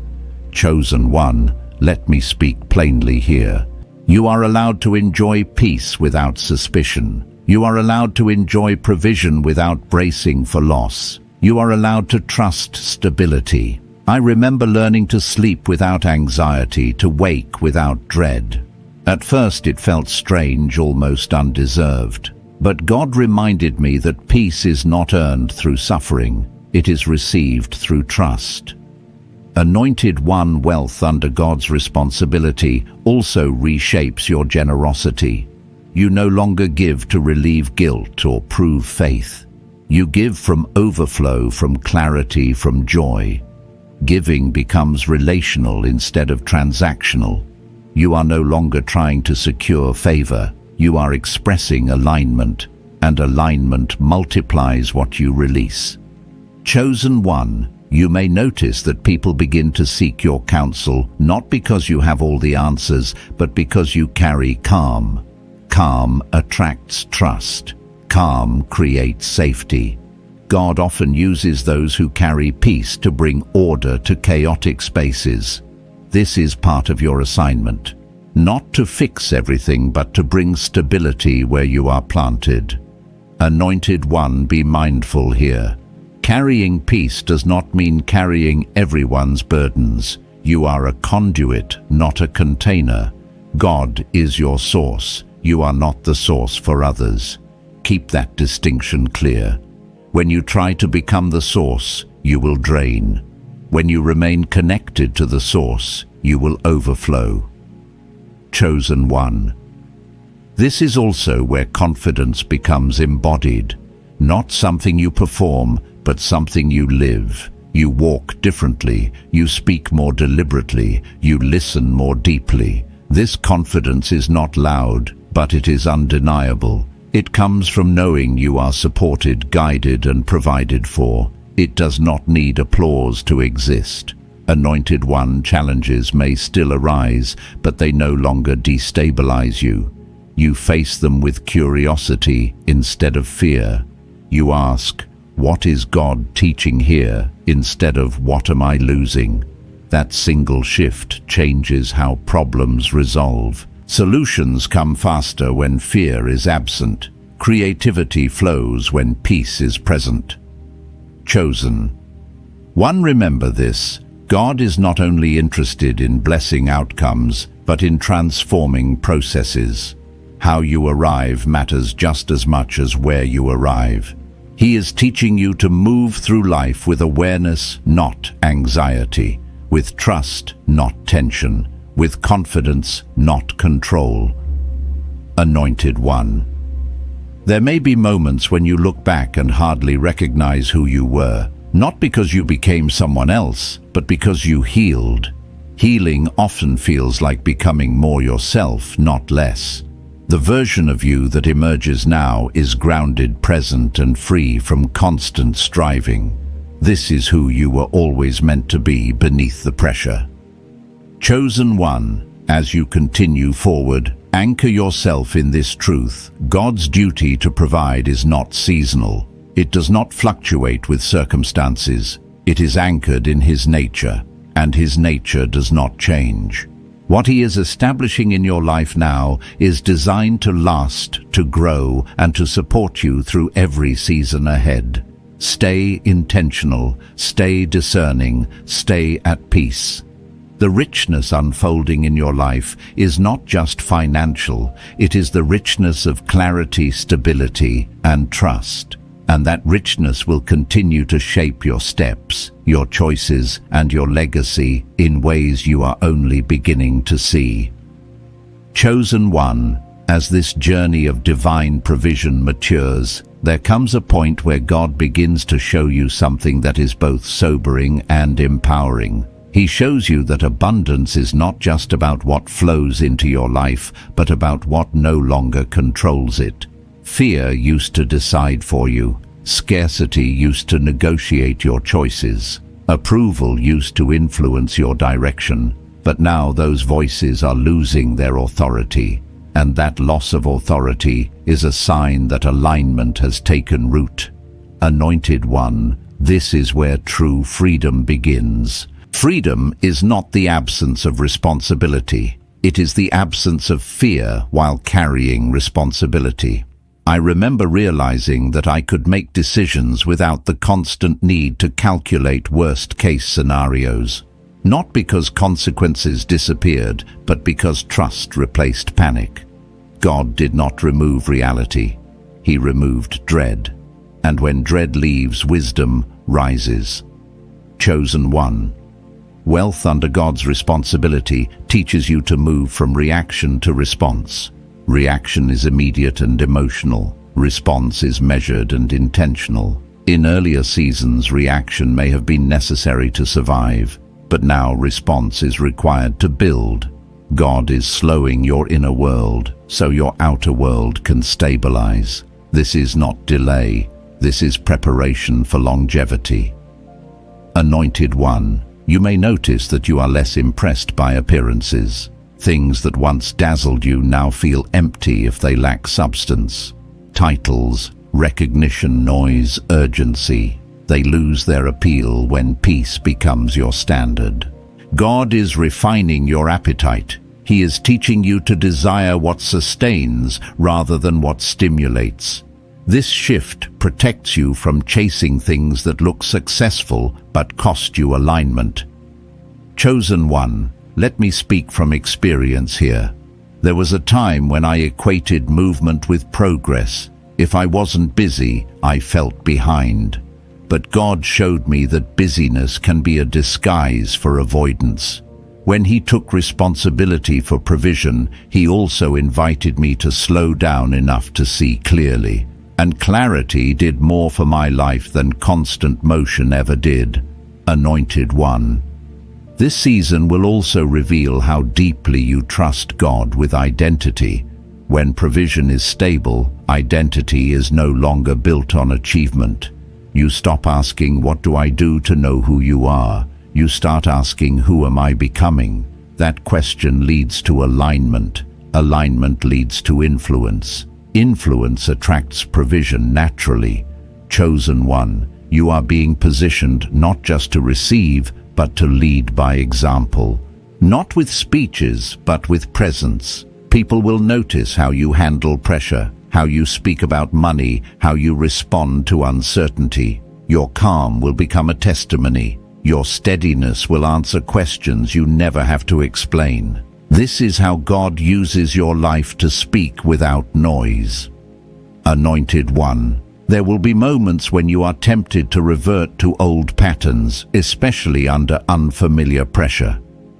S1: Chosen one, let me speak plainly here. You are allowed to enjoy peace without suspicion. You are allowed to enjoy provision without bracing for loss. You are allowed to trust stability. I remember learning to sleep without anxiety, to wake without dread. At first it felt strange, almost undeserved. But God reminded me that peace is not earned through suffering. It is received through trust. Anointed one, wealth under God's responsibility also reshapes your generosity. You no longer give to relieve guilt or prove faith. You give from overflow, from clarity, from joy. Giving becomes relational instead of transactional. You are no longer trying to secure favor. You are expressing alignment, and alignment multiplies what you release. Chosen one, you may notice that people begin to seek your counsel, not because you have all the answers, but because you carry calm. Calm attracts trust. Calm creates safety. God often uses those who carry peace to bring order to chaotic spaces. This is part of your assignment. Not to fix everything, but to bring stability where you are planted. Anointed one, be mindful here. Carrying peace does not mean carrying everyone's burdens. You are a conduit, not a container. God is your source. You are not the source for others. Keep that distinction clear. When you try to become the source, you will drain. When you remain connected to the source, you will overflow. Chosen one. This is also where confidence becomes embodied. Not something you perform, but something you live. You walk differently, you speak more deliberately, you listen more deeply. This confidence is not loud, but it is undeniable. It comes from knowing you are supported, guided, and provided for. It does not need applause to exist. Anointed one, challenges may still arise, but they no longer destabilize you. You face them with curiosity instead of fear. You ask, what is God teaching here, instead of what am I losing? That single shift changes how problems resolve. Solutions come faster when fear is absent. Creativity flows when peace is present. Chosen one, remember this. God is not only interested in blessing outcomes, but in transforming processes. How you arrive matters just as much as where you arrive. He is teaching you to move through life with awareness, not anxiety, with trust, not tension, with confidence, not control. Anointed one. There may be moments when you look back and hardly recognize who you were. Not because you became someone else, but because you healed. Healing often feels like becoming more yourself, not less. The version of you that emerges now is grounded, present, and free from constant striving. This is who you were always meant to be beneath the pressure. Chosen one, as you continue forward, anchor yourself in this truth. God's duty to provide is not seasonal. It does not fluctuate with circumstances. It is anchored in His nature, and His nature does not change. What He is establishing in your life now is designed to last, to grow, and to support you through every season ahead. Stay intentional, stay discerning, stay at peace. The richness unfolding in your life is not just financial, it is the richness of clarity, stability, and trust. And that richness will continue to shape your steps, your choices, and your legacy in ways you are only beginning to see. Chosen one, as this journey of divine provision matures, there comes a point where God begins to show you something that is both sobering and empowering. He shows you that abundance is not just about what flows into your life, but about what no longer controls it. Fear used to decide for you. Scarcity used to negotiate your choices. Approval used to influence your direction. But now those voices are losing their authority. And that loss of authority is a sign that alignment has taken root. Anointed one, this is where true freedom begins. Freedom is not the absence of responsibility. It is the absence of fear while carrying responsibility. I remember realizing that I could make decisions without the constant need to calculate worst-case scenarios. Not because consequences disappeared, but because trust replaced panic. God did not remove reality. He removed dread. And when dread leaves, wisdom rises. Chosen one. Wealth under God's responsibility teaches you to move from reaction to response. Reaction is immediate and emotional. Response is measured and intentional. In earlier seasons, reaction may have been necessary to survive, but now response is required to build. God is slowing your inner world so your outer world can stabilize. This is not delay. This is preparation for longevity. Anointed one, you may notice that you are less impressed by appearances. Things that once dazzled you now feel empty if they lack substance. Titles, recognition, noise, urgency. They lose their appeal when peace becomes your standard. God is refining your appetite. He is teaching you to desire what sustains rather than what stimulates. This shift protects you from chasing things that look successful but cost you alignment. Chosen one, let me speak from experience here. There was a time when I equated movement with progress. If I wasn't busy, I felt behind. But God showed me that busyness can be a disguise for avoidance. When He took responsibility for provision, He also invited me to slow down enough to see clearly. And clarity did more for my life than constant motion ever did. Anointed one. This season will also reveal how deeply you trust God with identity. When provision is stable, identity is no longer built on achievement. You stop asking, "What do I do to know who you are?" You start asking, "Who am I becoming?" That question leads to alignment. Alignment leads to influence. Influence attracts provision naturally. Chosen one, you are being positioned not just to receive, but to lead by example. Not with speeches, but with presence. People will notice how you handle pressure, how you speak about money, how you respond to uncertainty. Your calm will become a testimony. Your steadiness will answer questions you never have to explain. This is how God uses your life to speak without noise. Anointed one, there will be moments when you are tempted to revert to old patterns, especially under unfamiliar pressure.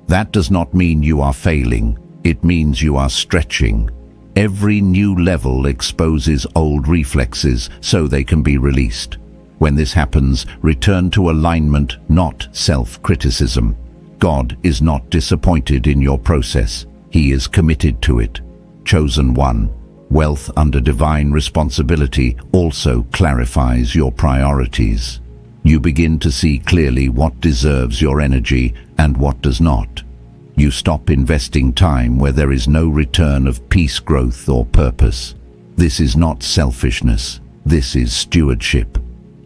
S1: That does not mean you are failing. It means you are stretching. Every new level exposes old reflexes so they can be released. When this happens, return to alignment, not self-criticism. God is not disappointed in your process. He is committed to it. Chosen one, wealth under divine responsibility also clarifies your priorities. You begin to see clearly what deserves your energy and what does not. You stop investing time where there is no return of peace, growth, or purpose. This is not selfishness. This is stewardship.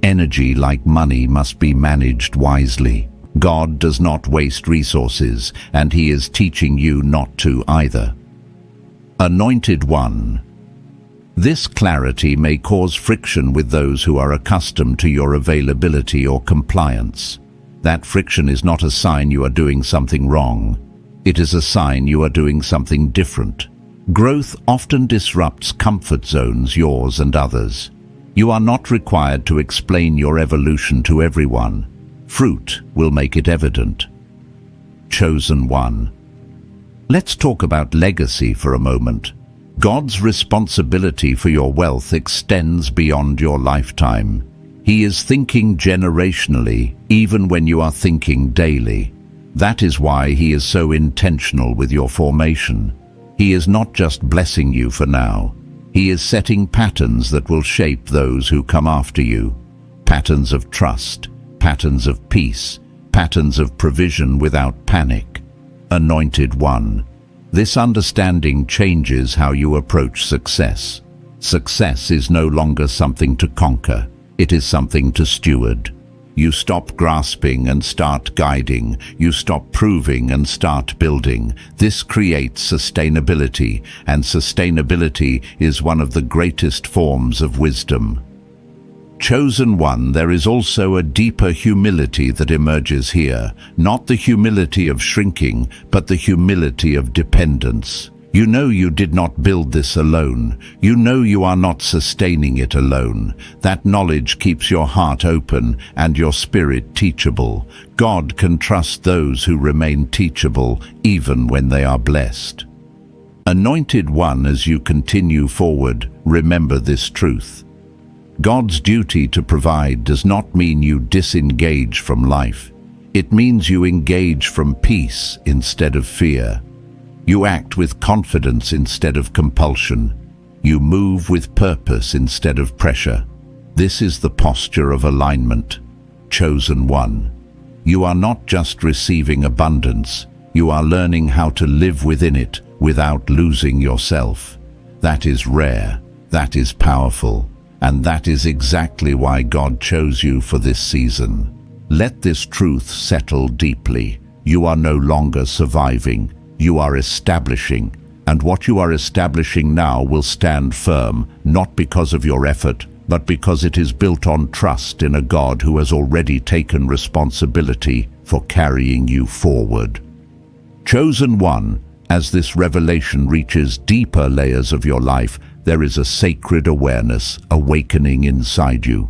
S1: Energy, like money, must be managed wisely. God does not waste resources, and He is teaching you not to either. Anointed one. This clarity may cause friction with those who are accustomed to your availability or compliance. That friction is not a sign you are doing something wrong. It is a sign you are doing something different. Growth often disrupts comfort zones, yours and others. You are not required to explain your evolution to everyone. Fruit will make it evident. Chosen one. Let's talk about legacy for a moment. God's responsibility for your wealth extends beyond your lifetime. He is thinking generationally, even when you are thinking daily. That is why He is so intentional with your formation. He is not just blessing you for now. He is setting patterns that will shape those who come after you. Patterns of trust, patterns of peace, patterns of provision without panic. Anointed one. This understanding changes how you approach success. Success is no longer something to conquer. It is something to steward. You stop grasping and start guiding. You stop proving and start building. This creates sustainability, and sustainability is one of the greatest forms of wisdom. Chosen one, there is also a deeper humility that emerges here, not the humility of shrinking, but the humility of dependence. You know you did not build this alone. You know you are not sustaining it alone. That knowledge keeps your heart open and your spirit teachable. God can trust those who remain teachable even when they are blessed. Anointed one, as you continue forward, remember this truth. God's duty to provide does not mean you disengage from life. It means you engage from peace instead of fear. You act with confidence instead of compulsion. You move with purpose instead of pressure. This is the posture of alignment. Chosen one. You are not just receiving abundance. You are learning how to live within it without losing yourself. That is rare. That is powerful. And that is exactly why God chose you for this season. Let this truth settle deeply. You are no longer surviving. You are establishing. And what you are establishing now will stand firm, not because of your effort, but because it is built on trust in a God who has already taken responsibility for carrying you forward. Chosen one, as this revelation reaches deeper layers of your life, there is a sacred awareness awakening inside you.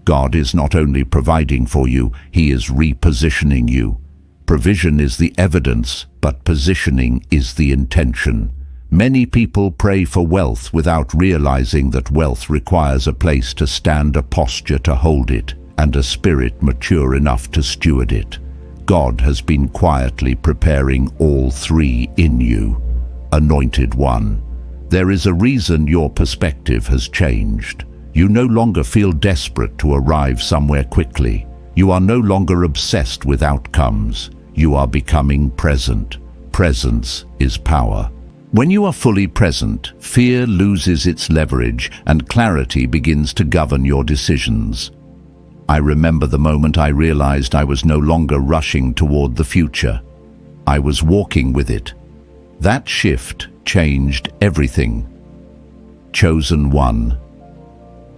S1: God is not only providing for you, He is repositioning you. Provision is the evidence, but positioning is the intention. Many people pray for wealth without realizing that wealth requires a place to stand, a posture to hold it, and a spirit mature enough to steward it. God has been quietly preparing all three in you. Anointed one. There is a reason your perspective has changed. You no longer feel desperate to arrive somewhere quickly. You are no longer obsessed with outcomes. You are becoming present. Presence is power. When you are fully present, fear loses its leverage and clarity begins to govern your decisions. I remember the moment I realized I was no longer rushing toward the future. I was walking with it. That shift changed everything. Chosen one.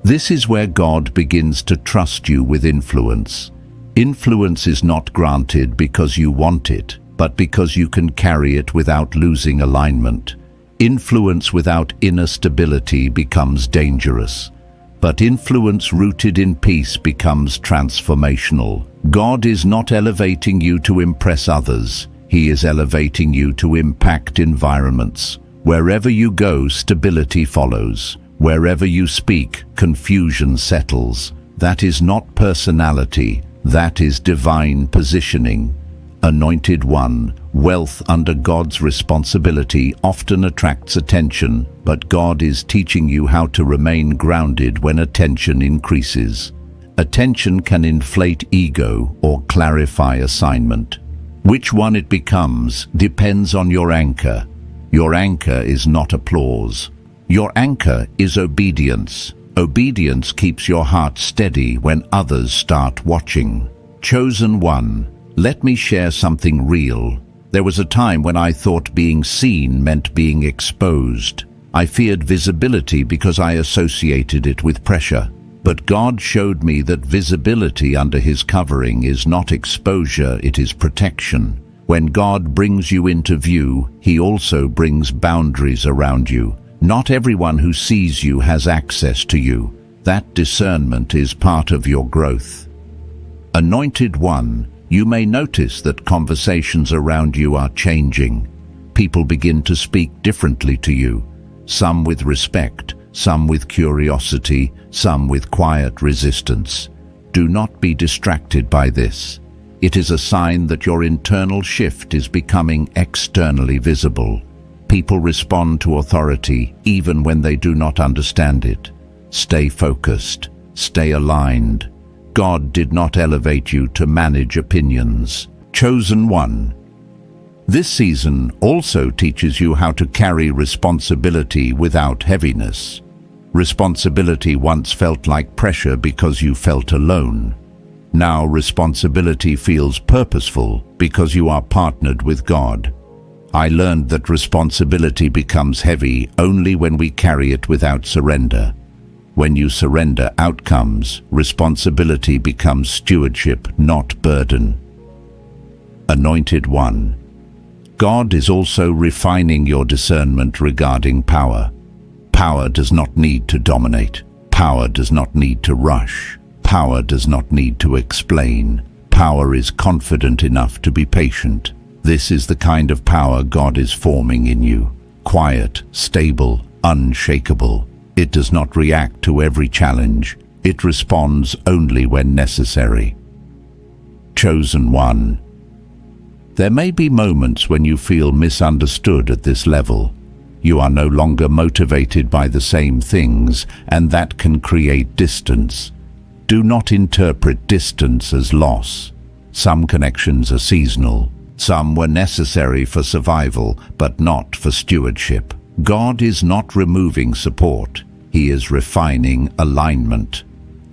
S1: This is where God begins to trust you with influence. Influence is not granted because you want it, but because you can carry it without losing alignment. Influence without inner stability becomes dangerous. But influence rooted in peace becomes transformational. God is not elevating you to impress others. He is elevating you to impact environments. Wherever you go, stability follows. Wherever you speak, confusion settles. That is not personality, that is divine positioning. Anointed One, wealth under God's responsibility often attracts attention, but God is teaching you how to remain grounded when attention increases. Attention can inflate ego or clarify assignment. Which one it becomes depends on your anchor. Your anchor is not applause. Your anchor is obedience. Obedience keeps your heart steady when others start watching. Chosen One, let me share something real. There was a time when I thought being seen meant being exposed. I feared visibility because I associated it with pressure. But God showed me that visibility under His covering is not exposure, it is protection. When God brings you into view, He also brings boundaries around you. Not everyone who sees you has access to you. That discernment is part of your growth. Anointed One, you may notice that conversations around you are changing. People begin to speak differently to you, some with respect, some with curiosity, some with quiet resistance. Do not be distracted by this. It is a sign that your internal shift is becoming externally visible. People respond to authority even when they do not understand it. Stay focused, stay aligned. God did not elevate you to manage opinions. Chosen One, this season also teaches you how to carry responsibility without heaviness. Responsibility once felt like pressure because you felt alone. Now responsibility feels purposeful because you are partnered with God. I learned that responsibility becomes heavy only when we carry it without surrender. When you surrender outcomes, responsibility becomes stewardship, not burden. Anointed One, God is also refining your discernment regarding power. Power does not need to dominate. Power does not need to rush. Power does not need to explain. Power is confident enough to be patient. This is the kind of power God is forming in you. Quiet, stable, unshakable. It does not react to every challenge. It responds only when necessary. Chosen One, there may be moments when you feel misunderstood at this level. You are no longer motivated by the same things, and that can create distance. Do not interpret distance as loss. Some connections are seasonal. Some were necessary for survival, but not for stewardship. God is not removing support. He is refining alignment.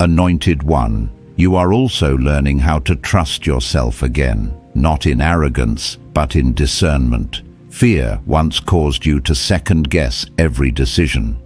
S1: Anointed One, you are also learning how to trust yourself again, not in arrogance, but in discernment. Fear once caused you to second-guess every decision.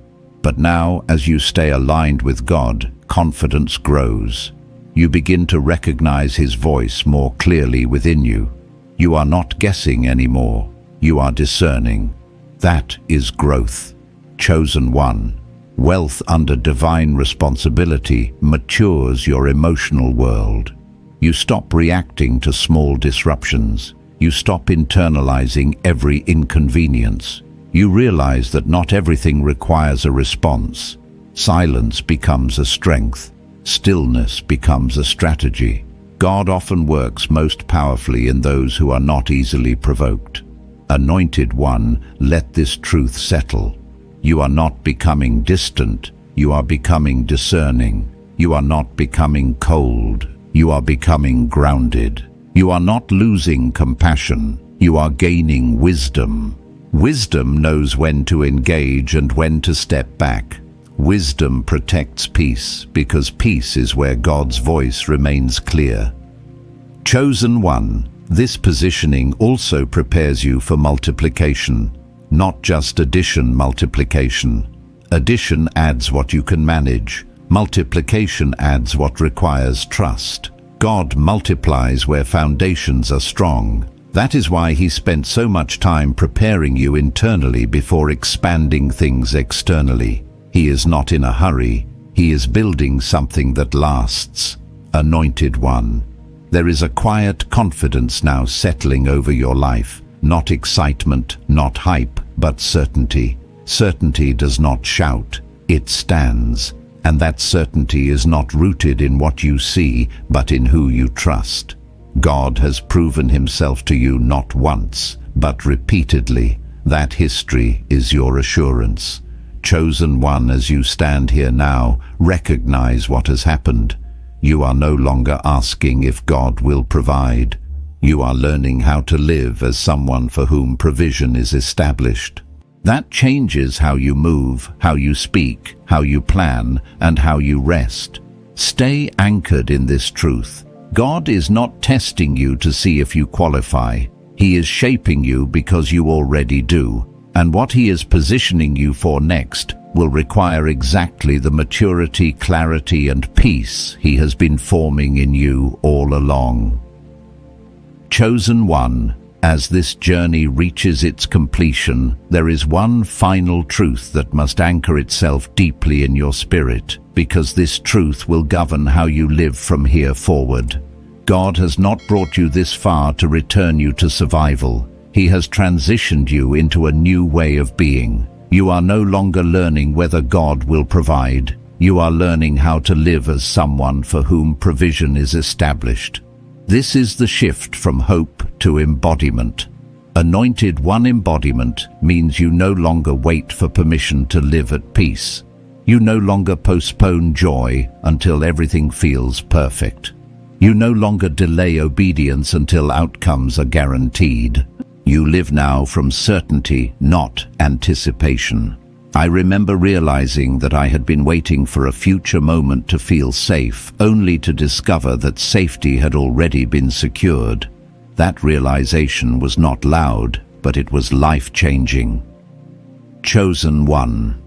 S1: But now, as you stay aligned with God, confidence grows. You begin to recognize His voice more clearly within you. You are not guessing anymore. You are discerning. That is growth. Chosen One, wealth under divine responsibility matures your emotional world. You stop reacting to small disruptions. You stop internalizing every inconvenience. You realize that not everything requires a response. Silence becomes a strength. Stillness becomes a strategy. God often works most powerfully in those who are not easily provoked. Anointed One, let this truth settle. You are not becoming distant. You are becoming discerning. You are not becoming cold. You are becoming grounded. You are not losing compassion. You are gaining wisdom. Wisdom knows when to engage and when to step back. Wisdom protects peace because peace is where God's voice remains clear. Chosen One, this positioning also prepares you for multiplication, not just addition multiplication. Addition adds what you can manage. Multiplication adds what requires trust. God multiplies where foundations are strong. That is why He spent so much time preparing you internally before expanding things externally. He is not in a hurry. He is building something that lasts. Anointed One, there is a quiet confidence now settling over your life. Not excitement, not hype, but certainty. Certainty does not shout. It stands. and that certainty is not rooted in what you see, but in who you trust. God has proven himself to you not once, but repeatedly. That history is your assurance. Chosen one, as you stand here now, recognize what has happened. You are no longer asking if God will provide. You are learning how to live as someone for whom provision is established. That changes how you move, how you speak, how you plan, and how you rest. Stay anchored in this truth. God is not testing you to see if you qualify. He is shaping you because you already do. And what he is positioning you for next will require exactly the maturity, clarity, and peace he has been forming in you all along. Chosen one, as this journey reaches its completion, there is one final truth that must anchor itself deeply in your spirit, because this truth will govern how you live from here forward. God has not brought you this far to return you to survival. He has transitioned you into a new way of being. You are no longer learning whether God will provide. You are learning how to live as someone for whom provision is established. This is the shift from hope to embodiment. Anointed one embodiment means you no longer wait for permission to live at peace. You no longer postpone joy until everything feels perfect. You no longer delay obedience until outcomes are guaranteed. You live now from certainty, not anticipation. I remember realizing that I had been waiting for a future moment to feel safe, only to discover that safety had already been secured. That realization was not loud, but it was life-changing. Chosen one.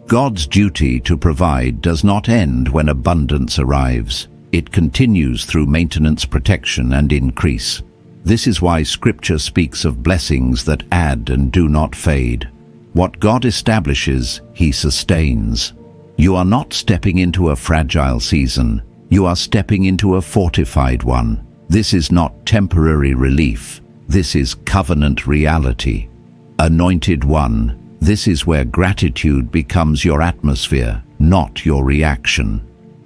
S1: God's duty to provide does not end when abundance arrives. It continues through maintenance, protection, and increase. This is why Scripture speaks of blessings that add and do not fade. What God establishes, he sustains. You are not stepping into a fragile season. You are stepping into a fortified one. This is not temporary relief. This is covenant reality. Anointed one, this is where gratitude becomes your atmosphere, not your reaction.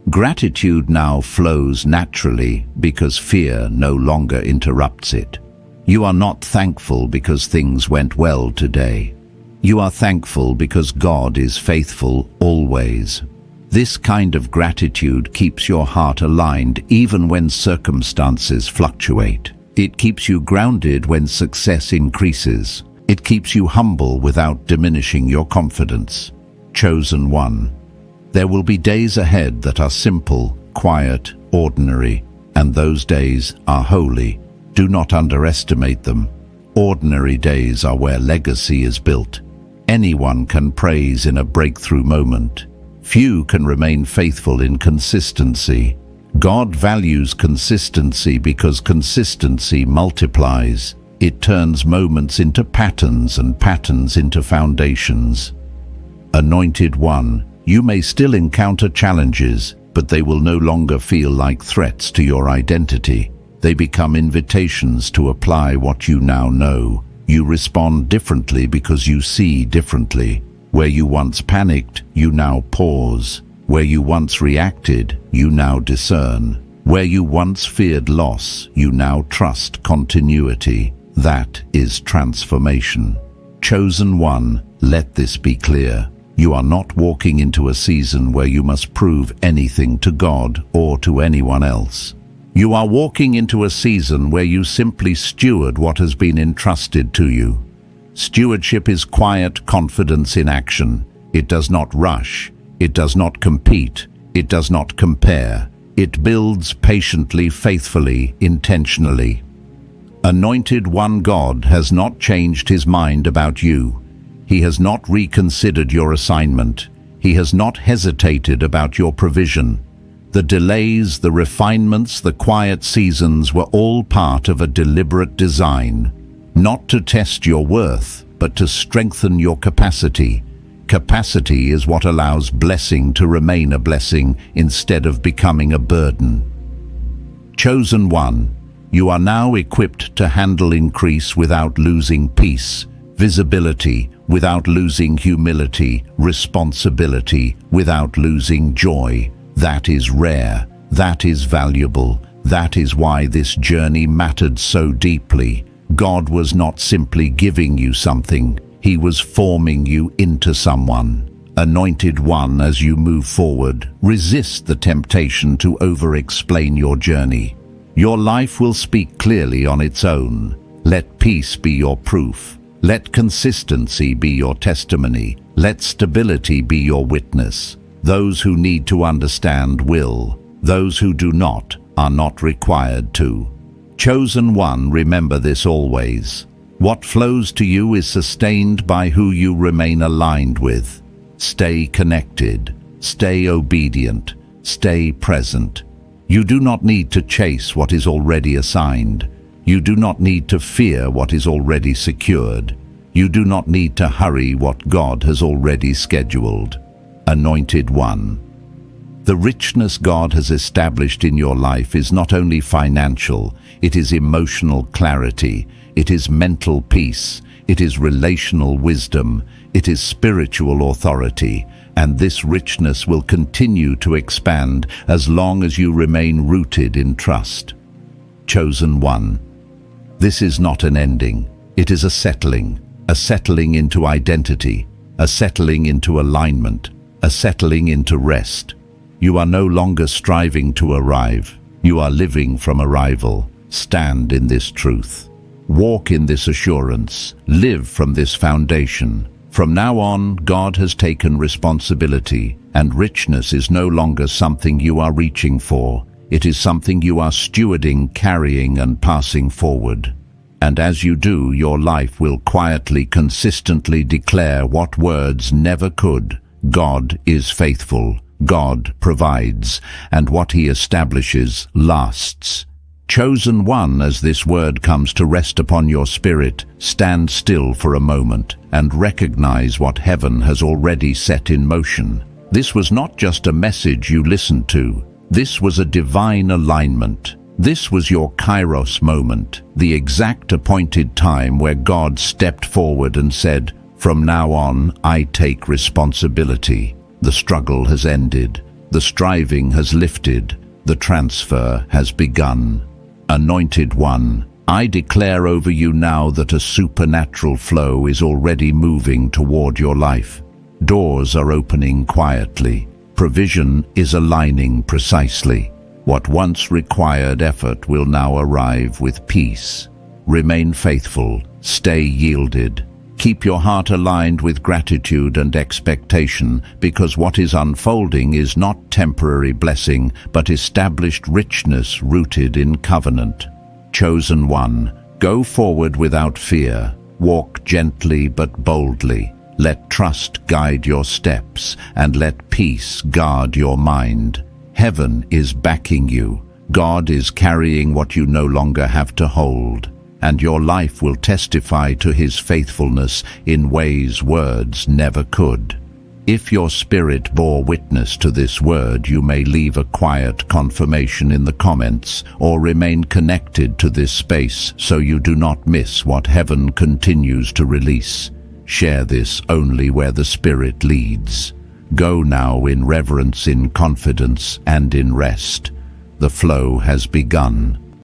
S1: Gratitude now flows naturally because fear no longer interrupts it. You are not thankful because things went well today. You are thankful because God is faithful always. This kind of gratitude keeps your heart aligned even when circumstances fluctuate. It keeps you grounded when success increases. It keeps you humble without diminishing your confidence. Chosen one. There will be days ahead that are simple, quiet, ordinary, and those days are holy. Do not underestimate them. Ordinary days are where legacy is built. Anyone can praise in a breakthrough moment. Few can remain faithful in consistency. God values consistency because consistency multiplies. It turns moments into patterns and patterns into foundations. Anointed one, you may still encounter challenges, but they will no longer feel like threats to your identity. They become invitations to apply what you now know. You respond differently because you see differently. Where you once panicked, you now pause. Where you once reacted, you now discern. Where you once feared loss, you now trust continuity. That is transformation. Chosen one, let this be clear. You are not walking into a season where you must prove anything to God or to anyone else. You are walking into a season where you simply steward what has been entrusted to you. Stewardship is quiet confidence in action. It does not rush. It does not compete. It does not compare. It builds patiently, faithfully, intentionally. Anointed one, God has not changed his mind about you. He has not reconsidered your assignment. He has not hesitated about your provision. The delays, the refinements, the quiet seasons were all part of a deliberate design, not to test your worth, but to strengthen your capacity. Capacity is what allows blessing to remain a blessing instead of becoming a burden. Chosen one, you are now equipped to handle increase without losing peace. visibility without losing humility, responsibility without losing joy. That is rare, that is valuable, that is why this journey mattered so deeply. God was not simply giving you something, He was forming you into someone. Anointed one, as you move forward, resist the temptation to over-explain your journey. Your life will speak clearly on its own. Let peace be your proof. Let consistency be your testimony. Let stability be your witness. Those who need to understand will. Those who do not are not required to. Chosen one, remember this always. What flows to you is sustained by who you remain aligned with. Stay connected. Stay obedient. Stay present. You do not need to chase what is already assigned. You do not need to fear what is already secured. You do not need to hurry what God has already scheduled. Anointed one. The richness God has established in your life is not only financial, it is emotional clarity, it is mental peace, it is relational wisdom, it is spiritual authority, and this richness will continue to expand as long as you remain rooted in trust. Chosen one. This is not an ending, it is a settling into identity, a settling into alignment, a settling into rest. You are no longer striving to arrive, you are living from arrival. Stand in this truth. Walk in this assurance. Live from this foundation. From now on, God has taken responsibility, and richness is no longer something you are reaching for. It is something you are stewarding, carrying, and passing forward. And as you do, your life will quietly, consistently declare what words never could. God is faithful. God provides, and what He establishes lasts. Chosen one, as this word comes to rest upon your spirit, stand still for a moment and recognize what heaven has already set in motion. This was not just a message you listened to. This was a divine alignment. This was your Kairos moment, the exact appointed time where God stepped forward and said, "From now on, I take responsibility." The struggle has ended. The striving has lifted. The transfer has begun. Anointed one, I declare over you now that a supernatural flow is already moving toward your life. Doors are opening quietly. Provision is aligning precisely. What once required effort will now arrive with peace. Remain faithful. Stay yielded. Keep your heart aligned with gratitude and expectation, because what is unfolding is not temporary blessing, but established richness rooted in covenant. Chosen one, go forward without fear. Walk gently but boldly. Let trust guide your steps, and let peace guard your mind. Heaven is backing you. God is carrying what you no longer have to hold. And your life will testify to His faithfulness in ways words never could. If your spirit bore witness to this word, you may leave a quiet confirmation in the comments or remain connected to this space so you do not miss what heaven continues to release. Share this only where the Spirit leads. Go now in reverence, in confidence, and in rest. The flow has begun.